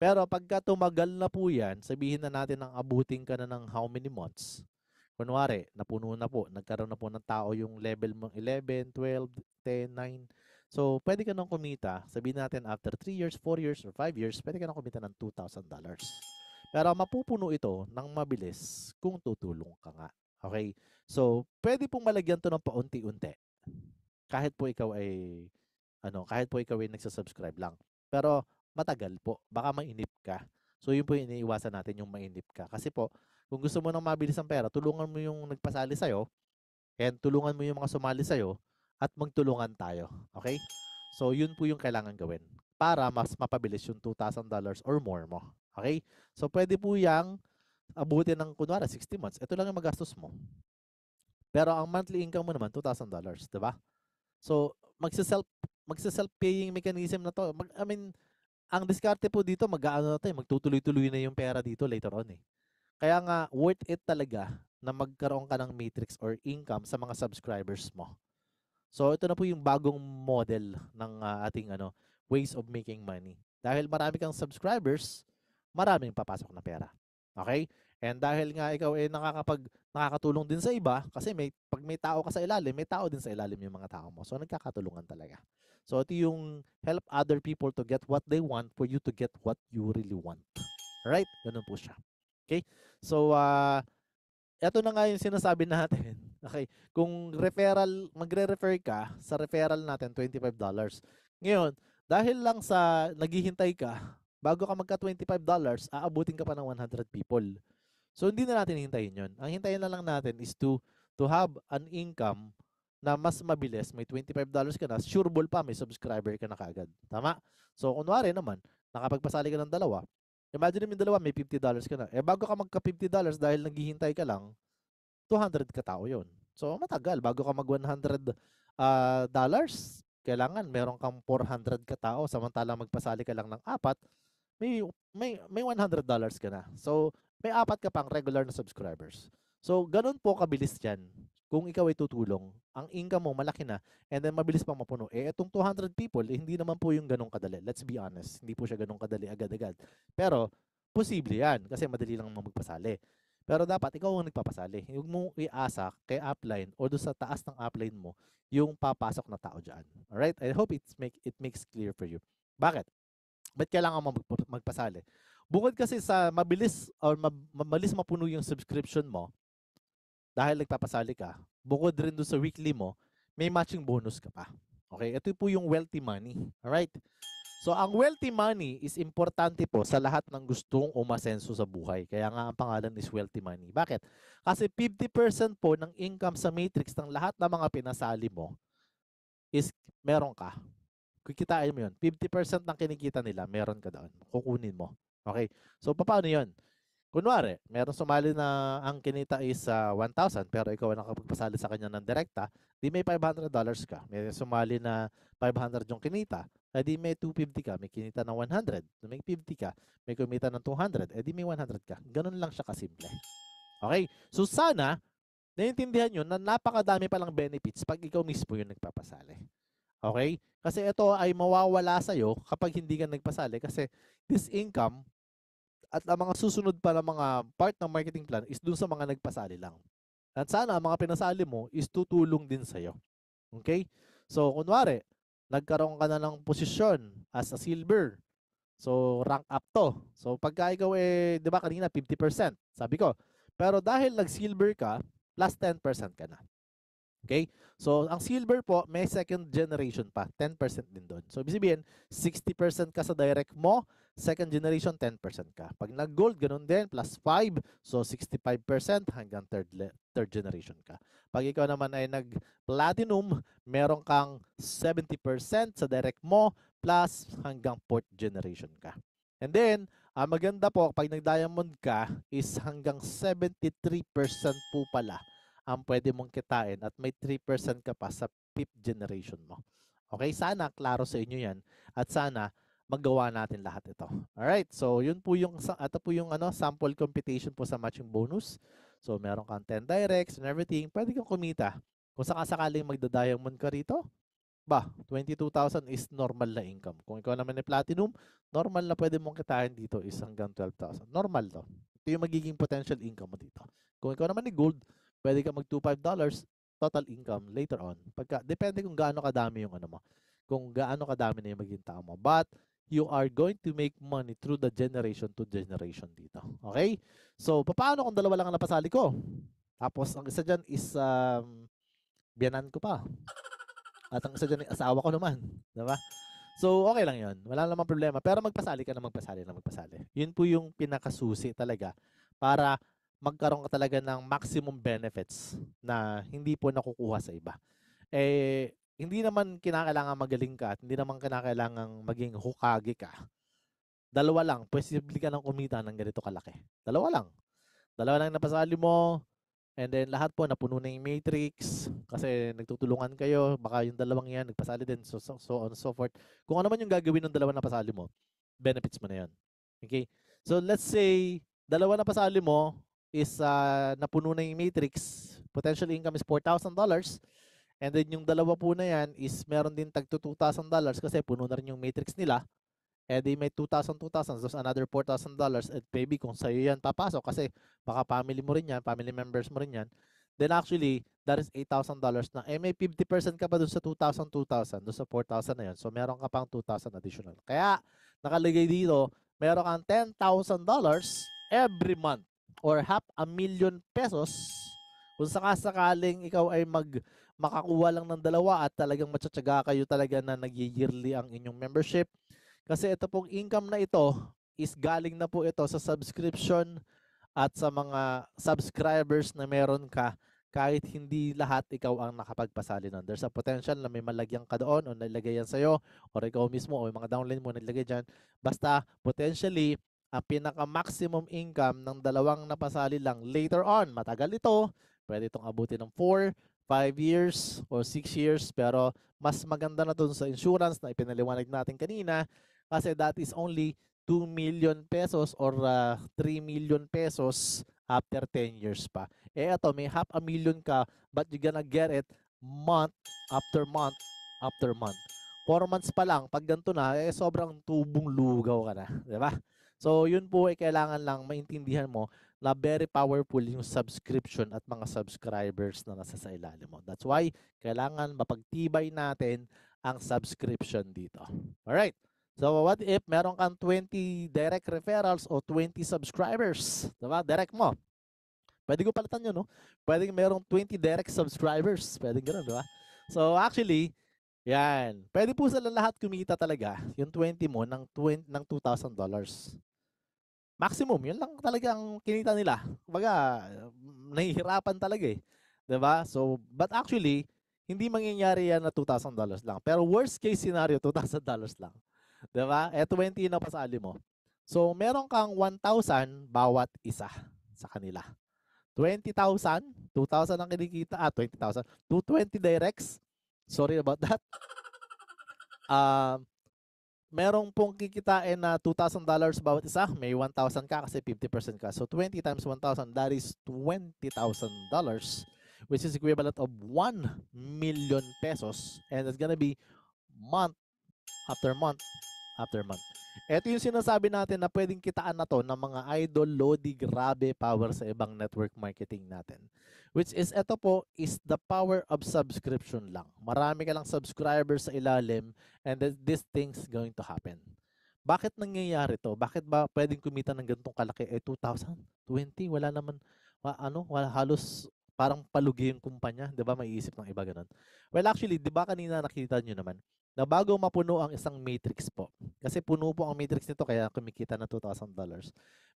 Pero pagka tumagal na po yan, sabihin na natin ang abutin ka na ng how many months. Kunwari, napuno na po, nagkaroon na po ng tao yung level mo 11, 12, 10, 9. So, pwede ka nang kumita, sabihin natin after 3 years, 4 years, or 5 years, pwede ka nang kumita ng $2,000. Pero mapupuno ito ng mabilis kung tutulong ka nga. Okay? So, pwede pong malagyan to ng paunti-unti. Kahit po ikaw ay nagsasubscribe lang. Pero matagal po, baka mainip ka. So, yun po yung iniiwasan natin, yung mainip ka. Kasi po, kung gusto mo ng mabilis ang pera, tulungan mo yung nagpasali sa'yo, and tulungan mo yung mga sumali sa'yo, at magtulungan tayo. Okay? So, yun po yung kailangan gawin para mas mapabilis yung $2,000 or more mo. Okay? So, pwede po yung abutin ng kunwari 60 months. Ito lang yung magastos mo. Pero ang monthly income mo naman, $2,000. Diba? So, magsa-self-paying mechanism na to. Ang diskarte po dito, magtutuloy-tuloy na yung pera dito later on eh. Kaya nga, worth it talaga na magkaroon ka ng matrix or income sa mga subscribers mo. So, ito na po yung bagong model ng ating ways of making money. Dahil marami kang subscribers, maraming papasok na pera. Okay? And dahil nga ikaw ay nakakatulong din sa iba, kasi pag may tao ka sa ilalim, may tao din sa ilalim yung mga tao mo. So, nagkakatulungan talaga. So, ito yung help other people to get what they want for you to get what you really want. Alright? Ganun po siya. Okay? So, ito na nga yung sinasabi natin. Okay? Kung magre-refer ka, sa referral natin, $25. Ngayon, dahil lang sa naghihintay ka, bago ka magka $25, aabutin ka pa ng 100 people. So, hindi na natin hintayin yun. Ang hintayin na lang natin is to have an income na mas mabilis. May $25 ka na, sureball pa, may subscriber ka na kaagad. Tama? So, kunwari naman, nakapagpasali ka ng dalawa, imagine mo yung dalawa, may $50 ka na. Bago ka magka $50 dahil naghihintay ka lang, 200 ka tao yun. So, matagal. Bago ka mag $100, kailangan meron kang 400 ka tao. Samantalang magpasali ka lang ng 4, may $100 ka na. So, may 4 ka pang regular na subscribers. So, ganun po kabilis yan. Kung ikaw ay tutulong, ang income mo malaki na, and then mabilis pang mapuno. Itong 200 people, hindi naman po yung ganun kadali. Let's be honest. Hindi po siya ganun kadali agad-agad. Pero, posible yan kasi madali lang magpasali. Pero dapat ikaw ang nagpapasali. Huwag mo iasa kay upline o doon sa taas ng upline mo yung papasok na tao dyan. Alright? I hope it makes clear for you. Bakit? Ba't kailangan mo magpasali? Bukod kasi sa mabilis mapuno yung subscription mo, dahil nagpapasali ka, bukod rin doon sa weekly mo, may matching bonus ka pa. Okay? Ito po yung wealthy money. Alright? So, ang wealthy money is importante po sa lahat ng gustong umasenso sa buhay. Kaya nga ang pangalan is wealthy money. Bakit? Kasi 50% po ng income sa matrix ng lahat ng mga pinasali mo is meron ka. Kikitain mo yun. 50% ng kinikita nila, meron ka doon. Kukunin mo. Okay? So, paano yun? Kunwari, meron sumali na ang kinita is 1,000 pero ikaw ang nakapagpasali sa kanya ng direkta, di may $500 ka. May sumali na 500 yung kinita, di may 250 ka, may kinita ng 100. May 50 ka, may kumita ng 200, di may 100 ka. Ganun lang siya kasimple. Okay? So sana, naiintindihan nyo na napakadami palang benefits pag ikaw mismo yung nagpapasali. Okay? Kasi ito ay mawawala sa'yo kapag hindi ka nagpasali kasi this income at ang mga susunod pa na mga part ng marketing plan is dun sa mga nagpasali lang. At sana ang mga pinasali mo is tutulong din sa'yo. Okay? So, kunwari, nagkaroon ka na ng posisyon as a silver. So, rank up to. So, pagka ikaw di ba kanina 50%, sabi ko. Pero dahil nag-silver ka, plus 10% ka na. Okay? So, ang silver po, may second generation pa. 10% din doon. So, ibig sabihin, 60% ka sa direct mo, second generation, 10% ka. Pag nag-gold, ganun din, plus 5. So, 65% hanggang third generation ka. Pag ikaw naman ay nag-platinum, meron kang 70% sa direct mo, plus hanggang 4th generation ka. And then, maganda po, pag nag-diamond ka, is hanggang 73% po pala ang pwede mong kitain at may 3% ka pa sa 5th generation mo. Okay, sana klaro sa inyo yan at sana magawa natin lahat ito. Alright, so yun po yung, ito po yung sample computation po sa matching bonus. So meron kang 10 directs and everything, pwede kang kumita. Kung sakasakaling magda-diamond ka rito, 22,000 is normal na income. Kung ikaw naman ay platinum, normal na pwede mong kitain dito is hanggang 12,000. Normal to. Ito yung magiging potential income mo dito. Kung ikaw naman ay gold, pwede ka mag-$25 total income later on. Depende kung gaano kadami yung mo. Kung gaano kadami na yung magiging tao mo. But, you are going to make money through the generation to generation dito. Okay? So, paano kung dalawa lang ang napasali ko? Tapos, ang isa dyan is, biyanan ko pa. At ang isa dyan, asawa ko naman. Diba? So, okay lang yun. Wala namang problema. Pero magpasali ka na magpasali. Yun po yung pinakasusi talaga para magkaroon ka talaga ng maximum benefits na hindi po nakukuha sa iba. Hindi naman kinakailangan magaling ka at hindi naman kinakailangan maging Hokage ka. Dalawa lang. Posible ka nang kumita ng ganito kalaki. Dalawa lang napasali mo. And then lahat po napuno na yung matrix kasi nagtutulungan kayo, baka yung dalawang yan nagpasali din, so on and so forth. Kung ano man yung gagawin ng dalawa na pasali mo, benefits mo na yan. Okay? So let's say dalawa na pasali mo is napuno na yung matrix, potential income is $4,000, and then yung dalawa po na yan is meron din tag $2,000 kasi puno na rin yung matrix nila. Di may 2,000, there's another $4,000, at maybe kung sa'yo yan papasok kasi baka family mo rin yan, family members mo rin yan, then actually, that is $8,000 na. May 50% ka pa dun sa 2,000, dun sa 4,000 na yun. So, meron ka pang 2,000 additional. Kaya, nakalagay dito, meron kang $10,000 every month or $500,000 kung sakasakaling ikaw ay makakuha lang ng dalawa at talagang matsatsaga kayo talaga na nag-yearly ang inyong membership. Kasi ito pong income na ito is galing na po ito sa subscription at sa mga subscribers na meron ka kahit hindi lahat ikaw ang nakapagpasali nun. There's a potential na may malagyan ka doon o nalagay yan sa'yo or ikaw mismo o yung mga downline mo nalagay dyan. Basta potentially ang pinaka-maximum income ng dalawang napasali lang later on, matagal ito, pwede itong abutin ng 4, 5 years or 6 years, pero mas maganda na dun sa insurance na ipinaliwanag natin kanina kasi that is only 2 million pesos or 3 million pesos after 10 years pa. Ito, may $500,000 ka, but you're gonna get it month after month after month. 4 months pa lang, pag ganito na, sobrang tubong lugaw ka na. Diba? So, yun po ay kailangan lang maintindihan mo na very powerful yung subscription at mga subscribers na nasa sa ilalim mo. That's why, kailangan mapagtibay natin ang subscription dito. Alright. So, what if meron kang 20 direct referrals o 20 subscribers? Diba? Direct mo. Pwede ko palitan yun, no? Pwede merong 20 direct subscribers. Pwede gano'n, diba? So, actually, yan. Pwede po sila lahat kumita talaga, yung 20 mo, ng $2,000. Maximum, yun lang talaga ang kinita nila. Kumbaga, nahihirapan talaga eh. Diba? So, but actually, hindi mangyayari yan na $2,000 lang. Pero worst case scenario, $2,000 lang. Diba? 20 na pasali mo. So, meron kang 1,000 bawat isa sa kanila. 20,000, 2,000 ang kinikita, 20,000, 220 directs. Sorry about that. Merong pong kikitain na $2,000 bawat isa. May 1,000 ka kasi 50% ka. So, 20 times 1,000, that is $20,000, which is equivalent of 1 million pesos. And it's gonna be month after month after month. Ito yung sinasabi natin na pwedeng kitaan na to ng mga idol, lodi, grabe power sa ibang network marketing natin. Which is, ito po is the power of subscription lang. Marami ka lang subscribers sa ilalim and this thing's going to happen. Bakit nangyayari to? Bakit ba pwedeng kumita ng ganitong kalaki? 2,000? 20? Wala naman, wala, halos parang palugi yung kumpanya. Di ba? May isip ng iba ganun. Well, actually, di ba kanina nakita nyo naman, na bago mapuno ang isang matrix po, kasi puno po ang matrix nito kaya kumikita na $2,000,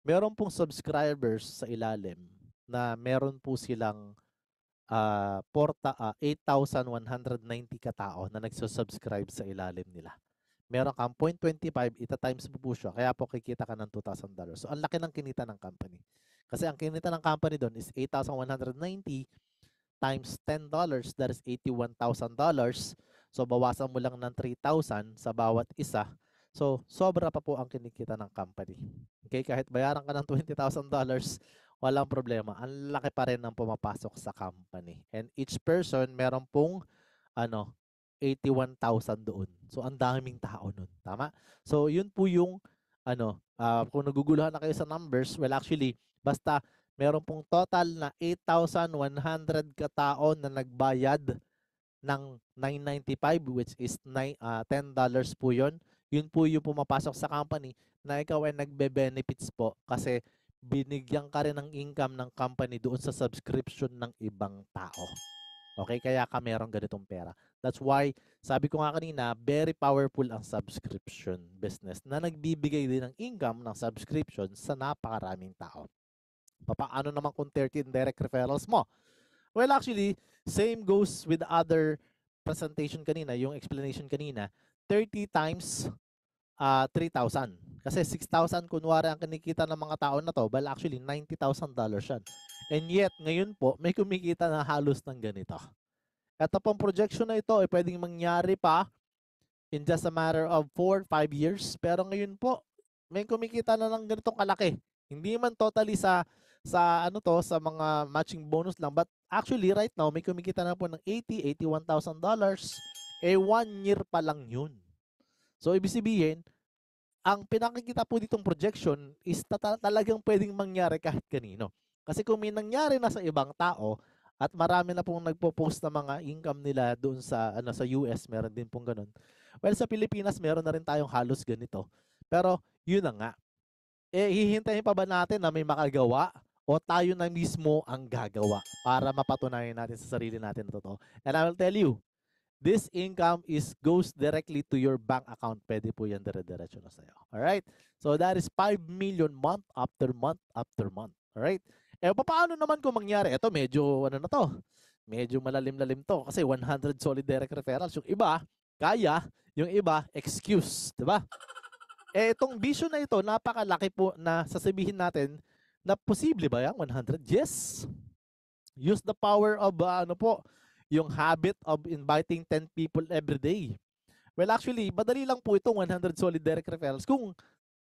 meron pong subscribers sa ilalim na meron po silang 8,190 katao na nagsusubscribe sa ilalim nila. meron kang 0.25, ita-times mo po siya. Kaya po kikita ka ng $2,000. So, ang laki ng kinita ng company. Kasi ang kinita ng company doon is 8,190 times $10, that is $81,000. So, bawasan mo lang ng 3,000 sa bawat isa. So, sobra pa po ang kinikita ng company. Okay, kahit bayaran ka ng $20,000, walang problema. Ang laki pa rin ng pumapasok sa company. And each person, meron pong 81,000 doon. So, ang daming tao nun. Tama? So, yun po yung kung naguguluhan na kayo sa numbers, well, actually, basta meron pong total na 8,100 katao na nagbayad ng $9.95, which is $10 po yun. Yun po yung pumapasok sa company na ikaw ay nagbe-benefits po kasi binigyan ka rin ng income ng company doon sa subscription ng ibang tao. Okay, kaya ka meron ganitong pera. That's why, sabi ko nga kanina, very powerful ang subscription business na nagbibigay din ng income ng subscription sa napakaraming tao. Paano naman kung 13 direct referrals mo? Well, actually, same goes with the other presentation kanina, yung explanation kanina. 30 times 3,000. Kasi 6,000 kunwari ang kinikita ng mga tao na to, well, actually, $90,000 yan. And yet, ngayon po, may kumikita na halos ng ganito. Ito pong projection na ito ay pwedeng mangyari pa in just a matter of 4-5 years. Pero ngayon po, may kumikita na ng ganitong kalaki. Hindi man totally sa mga matching bonus lang, but actually right now may kumikita na po ng $81,000. 1 year pa lang yun. So ibig sabihin, ang pinakikita po ditong projection is talagang pwedeng mangyari kahit kanino. Kasi kung may nangyari na sa ibang tao at marami na pong nagpo-post na mga income nila doon sa sa US, meron din pong ganun. Well, sa Pilipinas meron na rin tayong halos ganito. Pero yun na nga. Hihintayin pa ba natin na may makagawa o tayo na mismo ang gagawa para mapatunayan natin sa sarili natin na totoo? And I will tell you, this income goes directly to your bank account. Pwede po yan dire-diretso na sa'yo. Alright? So that is 5 million month after month after month. Alright? Paano naman kung mangyari? Ito medyo na to. Medyo malalim-lalim to kasi 100 solid direct referrals. Yung iba, kaya. Yung iba, excuse. Diba? Itong vision na ito, napakalaki po na sasabihin natin na posible ba yan? 100? Yes. Use the power of yung habit of inviting 10 people every day. Well, actually, madali lang po itong 100 solid direct referrals kung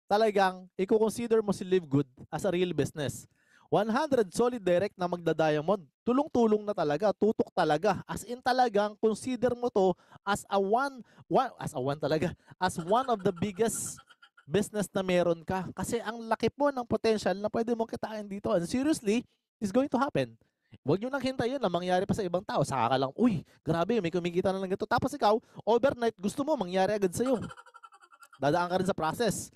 talagang i-consider mo si Live Good as a real business. 100 solid direct na magda-diamond, tulong-tulong na talaga, tutok talaga. As in talagang consider mo to as one of the biggest business na meron ka. Kasi ang laki po ng potential na pwede mong kitain dito. And seriously, it's going to happen. Huwag nyo nang hintayin na mangyari pa sa ibang tao. Saka ka lang, uy, grabe, may kumikita na lang ganito. Tapos ikaw, overnight, gusto mo mangyari agad sa'yo. Dadaan ka rin sa process.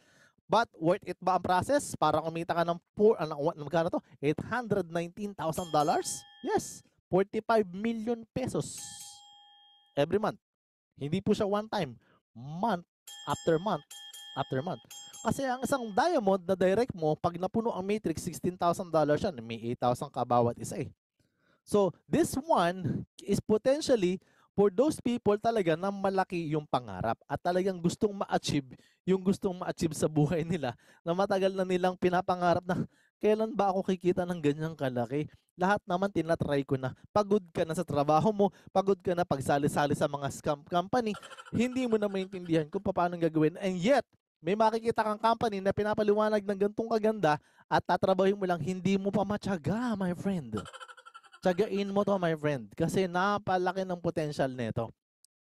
But, worth it ba ang process? Para kumita ka ng magkano to? $819,000? Yes. 45 million pesos. Every month. Hindi po siya one time. Month after month after month. Kasi ang isang diamond na direct mo, pag napuno ang matrix, $16,000 yan. May 8,000 ka bawat isa eh. So, this one is potentially for those people talaga na malaki yung pangarap at talagang gustong ma-achieve sa buhay nila na matagal na nilang pinapangarap na kailan ba ako kikita ng ganyang kalaki? Lahat naman tinatry ko na. Pagod ka na sa trabaho mo, pagod ka na pagsali-sali sa mga scam company, hindi mo na maintindihan kung paano gagawin. And yet, may makikita kang company na pinapaliwanag ng gantong kaganda at tatrabahin mo lang, hindi mo pa matyaga, my friend. Tsagain mo to, my friend, kasi napalaki ng potential nito.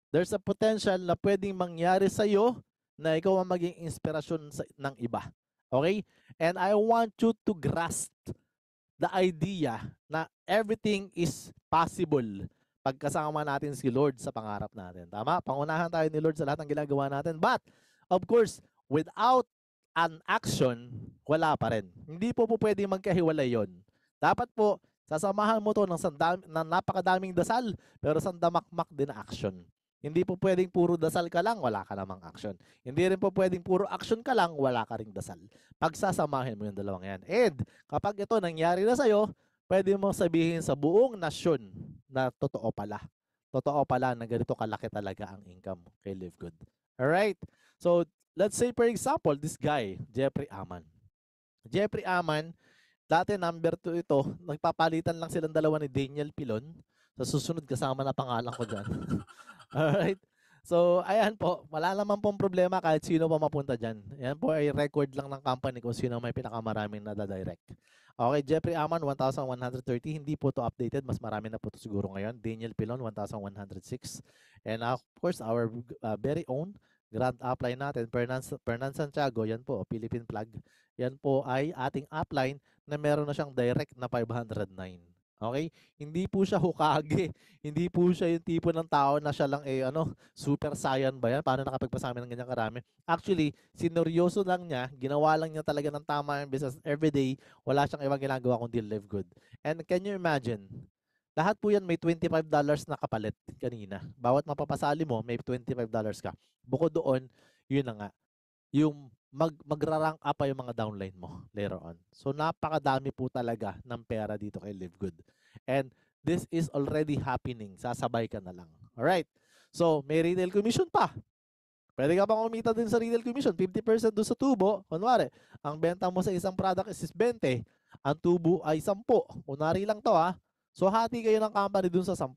There's a potential na pwedeng mangyari sa'yo na ikaw ang maging inspirasyon ng iba. Okay? And I want you to grasp the idea na everything is possible pagkasama natin si Lord sa pangarap natin. Tama? Pangunahan tayo ni Lord sa lahat ng ginagawa natin. But, of course, without an action, wala pa rin. Hindi po pwedeng magkahiwalay yon. Dapat po, sasamahan mo to ng napakadaming dasal, pero sandamakmak din na action. Hindi po pwedeng puro dasal ka lang, wala ka namang action. Hindi rin po pwedeng puro action ka lang, wala ka ring dasal. Pagsasamahin mo yung dalawang yan. And kapag ito nangyari na sa'yo, pwede mo sabihin sa buong nasyon na totoo pala. Totoo pala na ganito kalaki talaga ang income kay Live Good. Alright? So, let's say for example, this guy, Jeffrey Aman. Jeffrey Aman, dati number 2 ito, nagpapalitan lang silang dalawa ni Daniel Pilon. Sa susunod, kasama na pangalan ko dyan. Alright? So, ayan po, wala naman pong problema kahit sino pa mapunta dyan. Ayan po ay record lang ng company kung sino may pinakamaraming nadadirect. Okay, Jeffrey Aman, 1,130. Hindi po to updated. Mas marami na po to siguro ngayon. Daniel Pilon, 1,106. And of course, our very own grand upline natin, Fernan Santiago, yan po, Philippine flag. Yan po ay ating upline na meron na siyang direct na 509. Okay? Hindi po siya Hokage. Hindi po siya yung tipo ng tao na siya lang super saiyan ba yan? Paano nakapagpasama ng ganyan karami? Actually, sineryoso lang niya, ginawa lang niya talaga ng tama yung business everyday. Wala siyang ibang ginagawa kundi live good. And can you imagine? Lahat po yan may $25 na kapalit kanina. Bawat mapapasali mo, may $25 ka. Bukod doon, yun na nga, yung magra-rank up pa yung mga downline mo later on. So napakadami po talaga ng pera dito kay Live Good. And this is already happening. Sasabay ka na lang. Alright. So may retail commission pa. Pwede ka pang kumita din sa retail commission. 50% doon sa tubo. Kunwari, ang benta mo sa isang product is 20. Ang tubo ay 10. Kunwari lang to ha. So hati kayo ng company dun sa 10.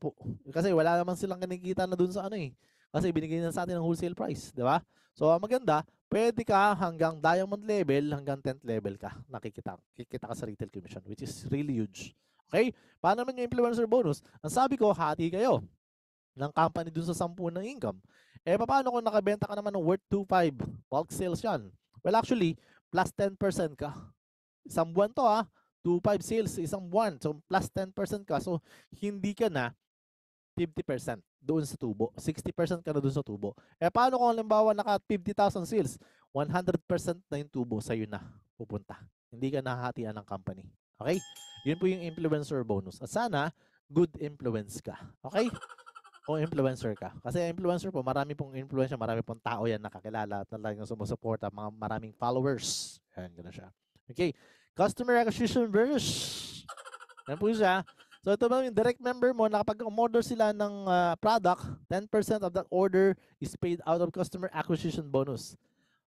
Kasi wala naman silang kinikita na dun sa kasi binigay na sa atin ng wholesale price, di ba? So ang maganda, pwede ka hanggang diamond level, hanggang 10th level ka, kikita ka sa retail commission, which is really huge. Okay? Paano naman yung influencer bonus? Ang sabi ko, hati kayo ng company dun sa 10 ng income. Paano kung nakabenta ka naman ng worth 2.5? Bulk sales yan. Well, actually, plus 10% ka. Isang buwan to 2.5 sales isang buwan. So, plus 10% ka. So, hindi ka na 50% doon sa tubo. 60% ka na doon sa tubo. Paano kung halimbawa naka 50,000 sales? 100% na yung tubo sa'yo na pupunta. Hindi ka nahahatian ng company. Okay? Yun po yung influencer bonus. At sana, good influence ka. Okay? Kung influencer ka. Kasi influencer po, marami pong influencer, marami pong tao yan nakakilala at talagang sumusuporta, mga maraming followers. Yan, gano'n siya. Okay. Customer acquisition verse. Yan po siya. So ito ba yung direct member mo, nakapag umorder sila ng product, 10% of that order is paid out of customer acquisition bonus.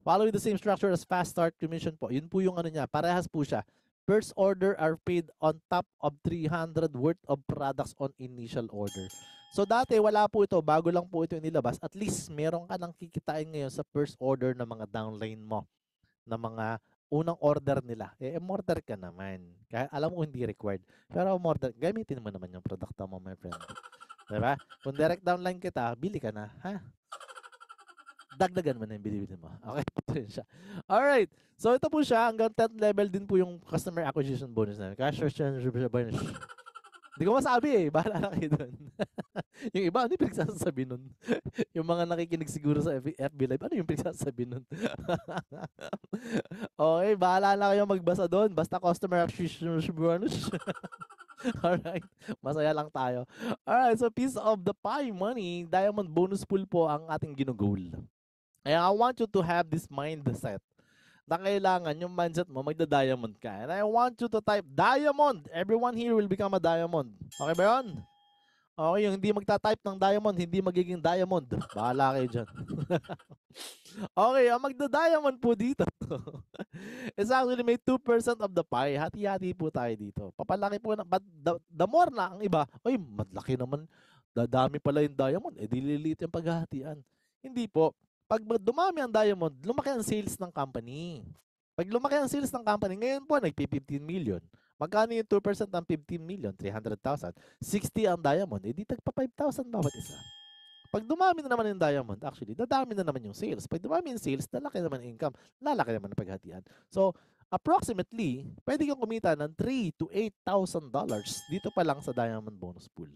Following the same structure as fast start commission po. Yun po yung niya, parehas po siya. First order are paid on top of 300 worth of products on initial order. So dati wala po ito, bago lang po ito inilabas. At least meron ka nang kikitain ngayon sa first order ng mga downline mo, na mga unang order nila, order ka naman. Kaya alam mo hindi required. Pero order, gamitin mo naman yung product mo, my friend. Diba? Kung direct downline kita, bili ka na. Ha? Dagdagan mo na yung binibili mo. Okay? Ito yun siya. Alright. So ito po siya. Hanggang 10th level din po yung customer acquisition bonus na. Cash bonus. Hindi ko masabi Bahala na kayo doon. Yung iba, ano yung pinagsasabi nun? Yung mga nakikinig siguro sa FB Live, ano yung pinagsasabi nun? Okay, bahala na kayo magbasa doon. Basta customer acquisition bonus. Alright, masaya lang tayo. Alright, so piece of the pie money, diamond bonus pool po ang ating ginugol. Kaya I want you to have this mindset na kailangan yung mindset mo, magda-diamond ka. And I want you to type diamond. Everyone here will become a diamond. Okay ba yun? Okay, yung hindi magta-type ng diamond, hindi magiging diamond. Bahala kayo dyan. Okay, ang magda-diamond po dito is actually may 2% of the pie. Hati-hati po tayo dito. Papalaki po na, but the more na ang iba, ay, madlaki naman. Dadami pala yung diamond. Dililiit yung paghahatian. Hindi po. Pag dumami ang diamond, lumaki ang sales ng company. Pag lumaki ang sales ng company, ngayon po, nagpi-15 million. Magkano yung 2% ng 15 million? 300,000. 60 ang diamond. Di tagpa 5,000 bawat isa. Pag dumami na naman yung diamond, actually, dadami na naman yung sales. Pag dumami yung sales, lalaki naman yung income. Lalaki naman ang paghatian. So, approximately, pwede kang kumita ng $3,000 to $8,000 dito pa lang sa diamond bonus pool.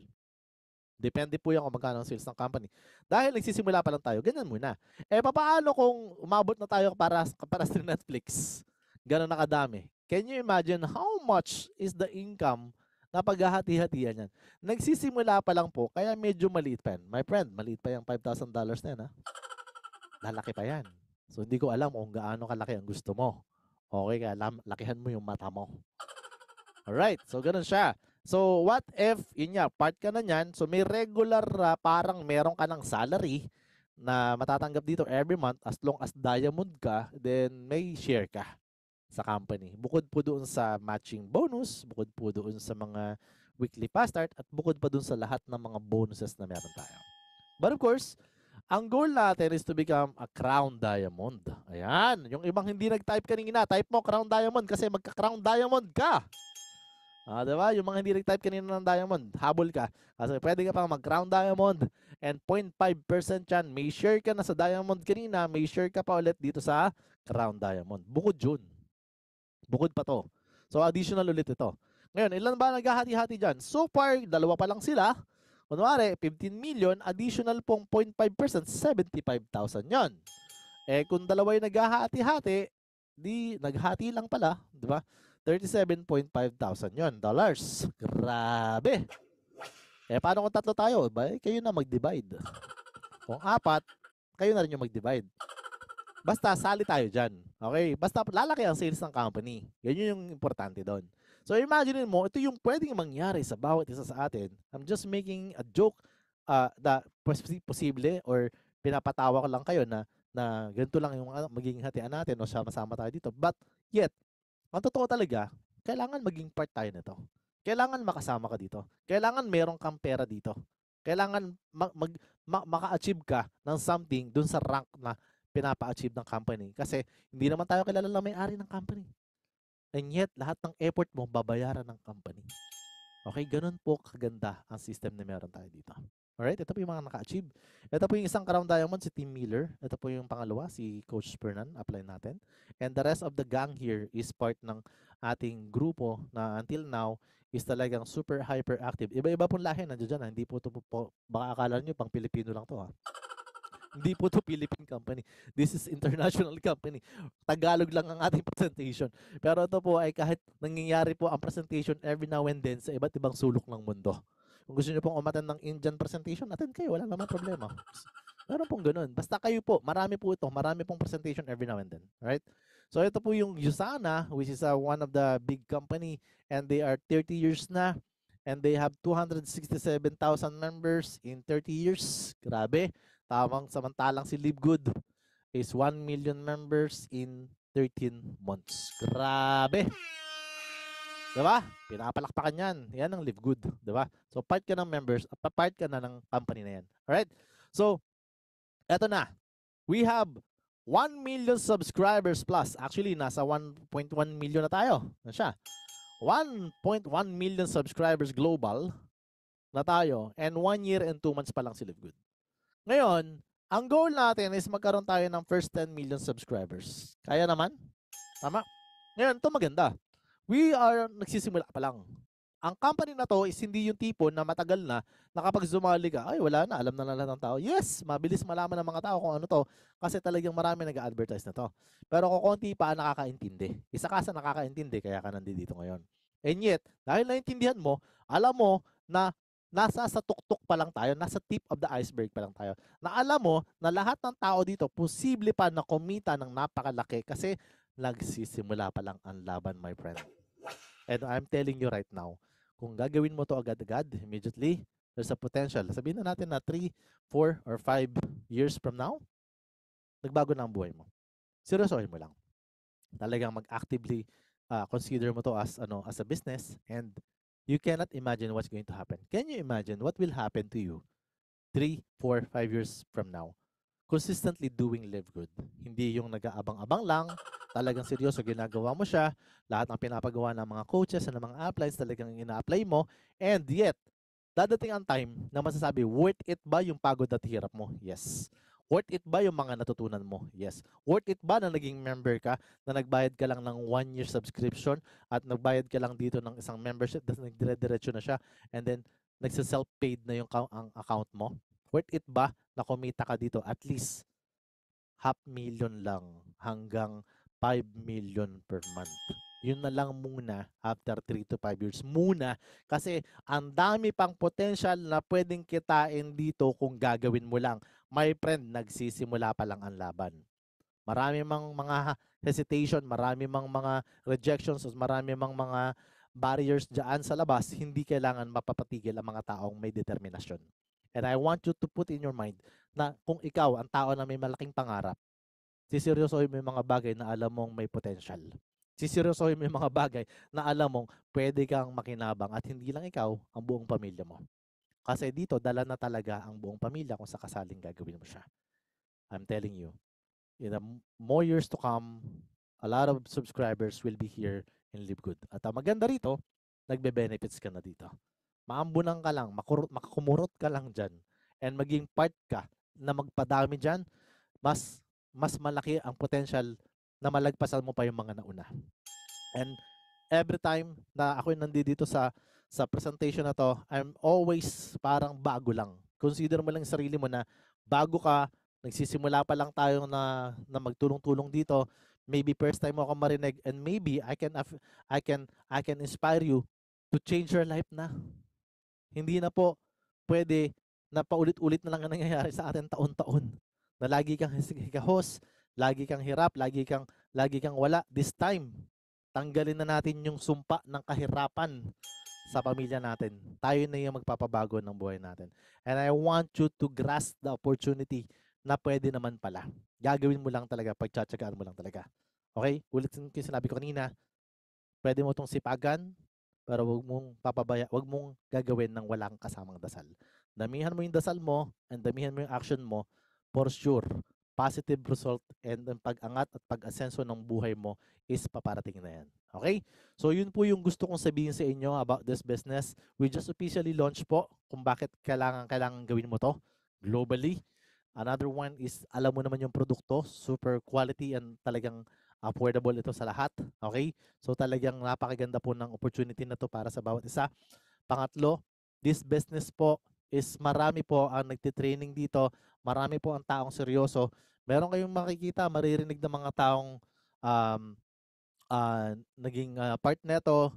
Depende po yan kung magkano ang sales ng company. Dahil nagsisimula pa lang tayo, ganyan muna. Paano kung umabot na tayo para sa Netflix? Ganon na kadami. Can you imagine how much is the income na paghahati-hatian yan? Nagsisimula pa lang po, kaya medyo maliit pa yan. My friend, maliit pa yung $5,000 na yan, ha? Lalaki pa yan. So, hindi ko alam kung gaano kalaki ang gusto mo. Okay, kaya lakihan mo yung mata mo. Alright, so ganun siya. So, what if, yun nga, part ka na niyan, so may regular, parang meron ka ng salary na matatanggap dito every month as long as diamond ka, then may share ka sa company. Bukod po doon sa matching bonus, bukod po doon sa mga weekly fast start, at bukod pa doon sa lahat ng mga bonuses na meron tayo. But of course, ang goal natin is to become a crown diamond. Ayan, yung ibang hindi nag-type kanina, type mo crown diamond kasi magka-crown diamond ka. Diba? Yung mga hindi nag-type kanina ng diamond, habol ka. Kasi pwede ka pang mag-crown diamond and 0.5% yan. May share ka na sa diamond kanina, may share ka pa ulit dito sa crown diamond. Bukod yun. Bukod pa to. So, additional ulit ito. Ngayon, ilan ba naghahati-hati dyan? So far, dalawa pa lang sila. Kunwari, 15 million, additional pong 0.5%, 75,000 yon. Eh, kung dalawa yung naghahati-hati, di naghati lang pala, di ba? 37,500 yon dollars. Grabe. Eh, paano kung tatlo tayo? Ba, kayo na mag-divide. Kung apat, kayo na rin yung mag-divide. Basta, sali tayo dyan. Okay? Basta, lalaki ang sales ng company. Yan yung importante doon. So, imagine mo, ito yung pwedeng mangyari sa bawat isa sa atin. I'm just making a joke na posible or pinapatawa ko lang kayo na ganito lang yung magiging hatian natin o sama-sama tayo dito. But, yet, ang totoo talaga, kailangan maging part tayo nito. Kailangan makasama ka dito. Kailangan meron kang pera dito. Kailangan maka-achieve ka ng something dun sa rank na pinapa-achieve ng company. Kasi hindi naman tayo kilala na may-ari ng company. And yet, lahat ng effort mo, babayaran ng company. Okay, ganun po kaganda ang system na meron tayo dito. Alright, ito po yung mga naka-achieve. Ito po yung isang crown diamond, si Team Miller. Ito po yung pangalawa, si Coach Fernan. Apply natin. And the rest of the gang here is part ng ating grupo na until now is talagang super hyper active. Iba-iba pong lahi nandiyan dyan. Hindi po ito po, baka akala nyo pang Pilipino lang to ha. Hindi po to Philippine company. This is international company. Tagalog lang ang ating presentation. Pero ito po ay kahit nangyayari po ang presentation every now and then sa iba't ibang sulok ng mundo. Kung gusto niyo pong umattend ng Indian presentation, attend kayo. Wala naman problema. Meron pong ganun. Basta kayo po, marami po ito. Marami pong presentation every now and then. Alright? So ito po yung Usana, which is one of the big company, and they are 30 years na. And they have 267,000 members in 30 years. Grabe. Samantalang si Live Good is 1 million members in 13 months. Grabe. Diba? Pinapalakpakan yan. Yan ang Live Good. Diba? So, part ka ng members, part ka na ng company na yan. Alright? So, eto na. We have 1 million subscribers plus. Actually, nasa 1.1 million na tayo. Na siya. 1.1 million subscribers global na tayo. And 1 year and 2 months pa lang si Live Good. Ngayon, ang goal natin is magkaroon tayo ng first 10 million subscribers. Kaya naman? Tama? Ngayon, ito maganda. We are nagsisimula pa lang. Ang company na to is hindi yung tipo na matagal na kapag sumali ka, ay wala na, alam na lahat ng tao. Yes, mabilis malaman ng mga tao kung ano to kasi talagang marami nag-advertise na to. Pero kung konti pa nakakaintindi. Isa ka sa nakakaintindi kaya ka nandito ngayon. And yet, dahil naintindihan mo, alam mo na nasa sa tuktok pa lang tayo, nasa tip of the iceberg pa lang tayo. Na alam mo na lahat ng tao dito posible pa na kumita ng napakalaki kasi nagsisimula pa lang ang laban, my friend. And I'm telling you right now, kung gagawin mo to agad-agad, immediately, there's a potential. Sabihin na natin na 3, 4, or 5 years from now, nagbago na ang buhay mo. Seryosohin mo lang. Talagang mag-actively consider mo to as a business, and you cannot imagine what's going to happen. Can you imagine what will happen to you 3, 4, 5 years from now? Consistently doing Live Good. Hindi yung nag-aabang-abang lang, talagang seryoso ginagawa mo siya, lahat ng pinapagawa ng mga coaches and ng mga uplines talagang ina-apply mo, and yet, dadating ang time na masasabi, worth it ba yung pagod at hirap mo? Yes. Worth it ba yung mga natutunan mo? Yes. Worth it ba na naging member ka, na nagbayad ka lang ng 1-year subscription at nagbayad ka lang dito ng isang membership, tapos nagdire-diretso na siya, and then nagsa-self-paid na yung ang account mo? Worth it ba na kumita ka dito at least 500,000 lang hanggang 5 million per month? Yun na lang muna after 3 to 5 years muna kasi ang dami pang potential na pwedeng kitain dito kung gagawin mo lang. My friend, nagsisimula pa lang ang laban. Marami mang mga hesitation, marami mang mga rejections, marami mang mga barriers dyan sa labas, hindi kailangan mapapatigil ang mga taong may determinasyon. And I want you to put in your mind na kung ikaw, ang tao na may malaking pangarap, siseryosohin mo yung mga bagay na alam mong may potential. Siseryosohin mo yung mga bagay na alam mong pwede kang makinabang at hindi lang ikaw, ang buong pamilya mo. Kasi dito, dala na talaga ang buong pamilya kung sakasaling gagawin mo siya. I'm telling you, in the more years to come, a lot of subscribers will be here in Live Good. At ang maganda rito, nagbe-benefits ka na dito. Maambunan ka lang, makakumurot ka lang dyan, and maging part ka na magpadami dyan, mas malaki ang potential na malagpasan mo pa yung mga nauna. And every time na ako nandito sa presentation na to, I'm always parang bago lang. Consider mo lang sarili mo na bago ka, nagsisimula pa lang tayo na magtulong-tulong dito. Maybe first time mo ako marinig, and maybe I can inspire you to change your life na. Hindi na po pwede na paulit-ulit na lang ang nangyayari sa atin taon-taon. Na lagi kang hikahos, lagi kang hirap, lagi kang wala. This time, tanggalin na natin yung sumpa ng kahirapan sa pamilya natin. Tayo na yung magpapabago ng buhay natin. And I want you to grasp the opportunity na pwede naman pala. Gagawin mo lang talaga, pagtsatsagaan mo lang talaga. Okay? Ulitin ko yung sinabi ko kanina, pwede mo itong sipagan, pero wag mong gagawin ng walang kasamang dasal. Damihan mo yung dasal mo and damihan mo yung action mo, for sure, positive result and ang pag-angat at pag-asenso ng buhay mo is paparating na yan. Okay? So yun po yung gusto kong sabihin sa inyo about this business. We just officially launched po kung bakit kailangan gawin mo to globally. Another one is alam mo naman yung produkto, super quality and talagang affordable ito sa lahat. Okay? So talagang napakaganda po ng opportunity na to para sa bawat isa. Pangatlo, this business po is marami po ang nagtitraining dito. Marami po ang taong seryoso. Meron kayong makikita, maririnig ng mga taong naging part neto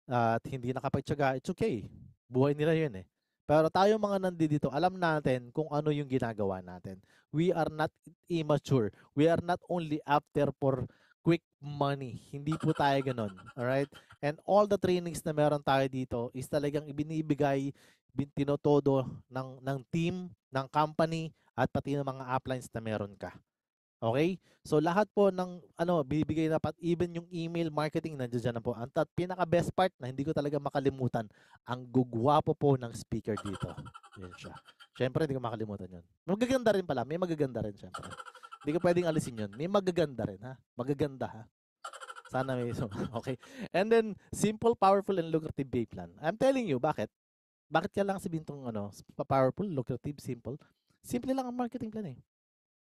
at hindi nakapagtyaga. It's okay. Buhay nila yun eh. Pero tayo mga nandito, alam natin kung ano yung ginagawa natin. We are not immature. We are not only after for quick money. Hindi po tayo ganun. Alright? And all the trainings na meron tayo dito is talagang ibinibigay, tinotodo ng team, ng company, at pati ng mga uplines na meron ka. Okay? So lahat po ng bibigay dapat, even yung email marketing nandiyan na po. Ang pinaka best part na hindi ko talaga makalimutan, ang gugwapo po ng speaker dito. Yan siya. Syempre hindi ko makalimutan 'yon. Magaganda rin pala, may magaganda rin syempre. Hindi ko pwedeng alisin 'yon. May magaganda rin ha. Magaganda ha. Sana may okay. And then simple, powerful and lucrative pay plan. I'm telling you bakit? Bakit kailangan sabihin tong powerful, lucrative, simple? Simple lang ang marketing plan eh.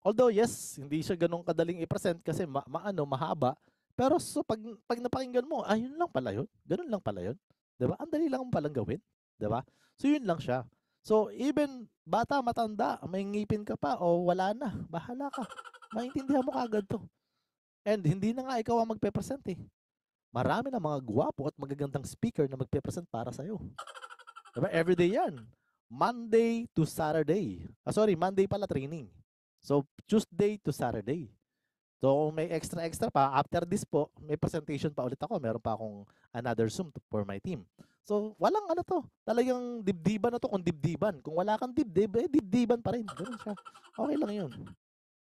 Although yes, hindi siya ganun kadaling i-present kasi mahaba. Pero so pag napakinggan mo, yun lang pala yun. Ganun lang pala yun. 'Di ba? Ang dali lang palang gawin, 'di ba? So yun lang siya. So even bata, matanda, may ngipin ka pa o wala na, bahala ka. Maintindihan mo kaagad 'to. And hindi na nga ikaw ang magpe-present eh. Marami na mga gwapo at magagandang speaker na magpe-present para sa iyo. 'Di ba? Everyday 'yan. Monday to Saturday. Monday pala training. So, Tuesday to Saturday. So, kung may extra pa, after this po, may presentation pa ulit ako. Meron pa akong another Zoom for my team. So, walang to. Talagang dibdiban na to kung dibdiban. Kung wala kang dibdib, dibdiban pa rin. Ganun siya. Okay lang yun.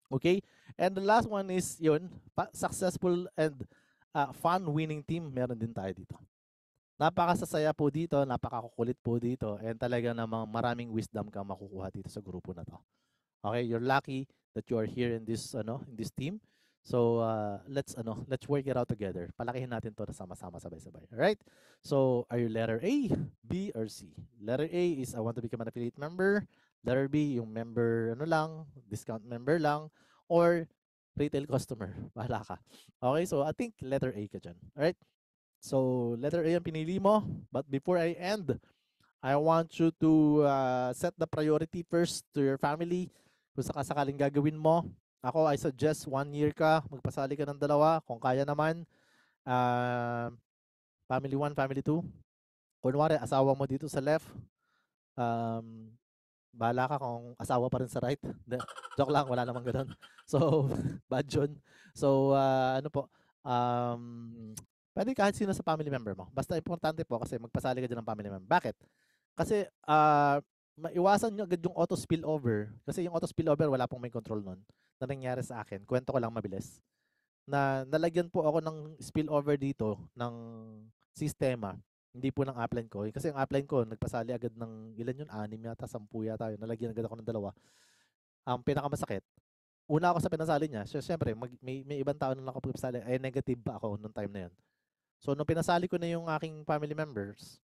Okay? And the last one is yun, successful and fun winning team. Meron din tayo dito. Napakasasaya po dito, napakakukulit po dito, and talaga namang maraming wisdom kang makukuha dito sa grupo na to. Okay, you're lucky that you are here in this team. So let's work it out together. Palakihin natin 'to na sama-sama sabay-sabay. All right? So are you letter A, B or C? Letter A is I want to become an affiliate member. Letter B yung member discount member lang, or retail customer. Bahala ka. Okay, so I think letter A ka dyan. All right? So letter A ang pinili mo, but before I end, I want you to set the priority first to your family. Kung sakasakaling gagawin mo, ako, I suggest 1 year ka, magpasali ka ng 2, kung kaya naman. Family 1, family 2. Kunwari, asawa mo dito sa left. Bahala ka kung asawa pa rin sa right. Joke lang, wala namang ganun. So, bad yun. So, pwede kahit sino sa family member mo. Basta importante po kasi magpasali ka dyan ng family member. Bakit? Kasi, maiwasan nyo agad yung auto spillover. Kasi yung auto spillover, wala pong may control nun. Na nangyari sa akin. Kwento ko lang mabilis. Na nalagyan po ako ng spillover dito ng sistema. Hindi po ng upline ko. Kasi yung upline ko, nagpasali agad ng ilan yun? 6 yata, 10 yata yun. Nalagyan agad ako ng 2. Ang pinakamasakit, una ako sa pinasali niya. Siyempre, may ibang tao na nakapagpasali. Eh, negative pa ako nung time na yun. So, nung pinasali ko na yung aking family members,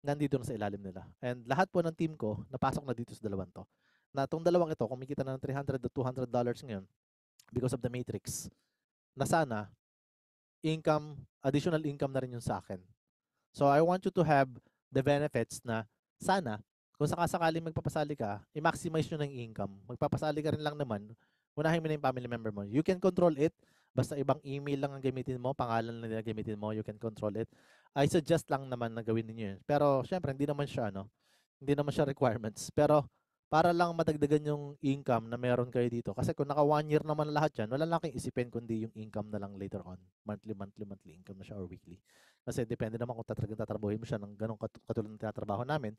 nandito na sa ilalim nila. And lahat po ng team ko, napasok na dito sa dalawang to. Na itong dalawang ito, kumikita na ng $300 to $200 ngayon because of the matrix, na sana, additional income na rin yun sa akin. So, I want you to have the benefits na sana, kung sakasakali magpapasali ka, i-maximize nyo ng income. Magpapasali ka rin lang naman, unahin mo na yung family member mo. You can control it. Basta ibang email lang ang gamitin mo, pangalan lang nila gamitin mo, you can control it. I suggest lang naman na gawin niyo yun. Pero syempre, hindi naman siya requirements. Pero para lang madagdagan yung income na meron kayo dito. Kasi kung naka 1 year naman lahat yan, wala lang kayong isipin kundi yung income na lang later on. Monthly income na siya or weekly. Kasi depende naman kung tatrabuhin mo siya ng ganong katulad ng tinatrabaho namin.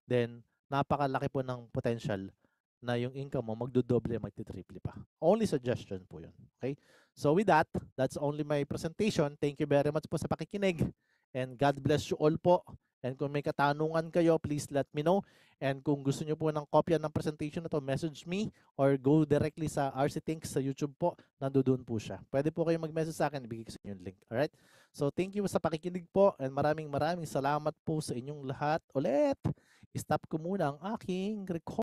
Then, napakalaki po ng potential na yung income mo magdodoble, magtitriple pa. Only suggestion po yun. Okay? So with that, that's only my presentation. Thank you very much po sa pakikinig. And God bless you all po. And kung may katanungan kayo, please let me know. And kung gusto nyo po ng kopya ng presentation na to, message me or go directly sa RC Thinks sa YouTube po. Nandoon po siya. Pwede po kayo mag-message sa akin. Ibigay ko sa inyo yung link. Alright? So thank you sa pakikinig po. And maraming salamat po sa inyong lahat. Ulit, stop ko muna ang aking record.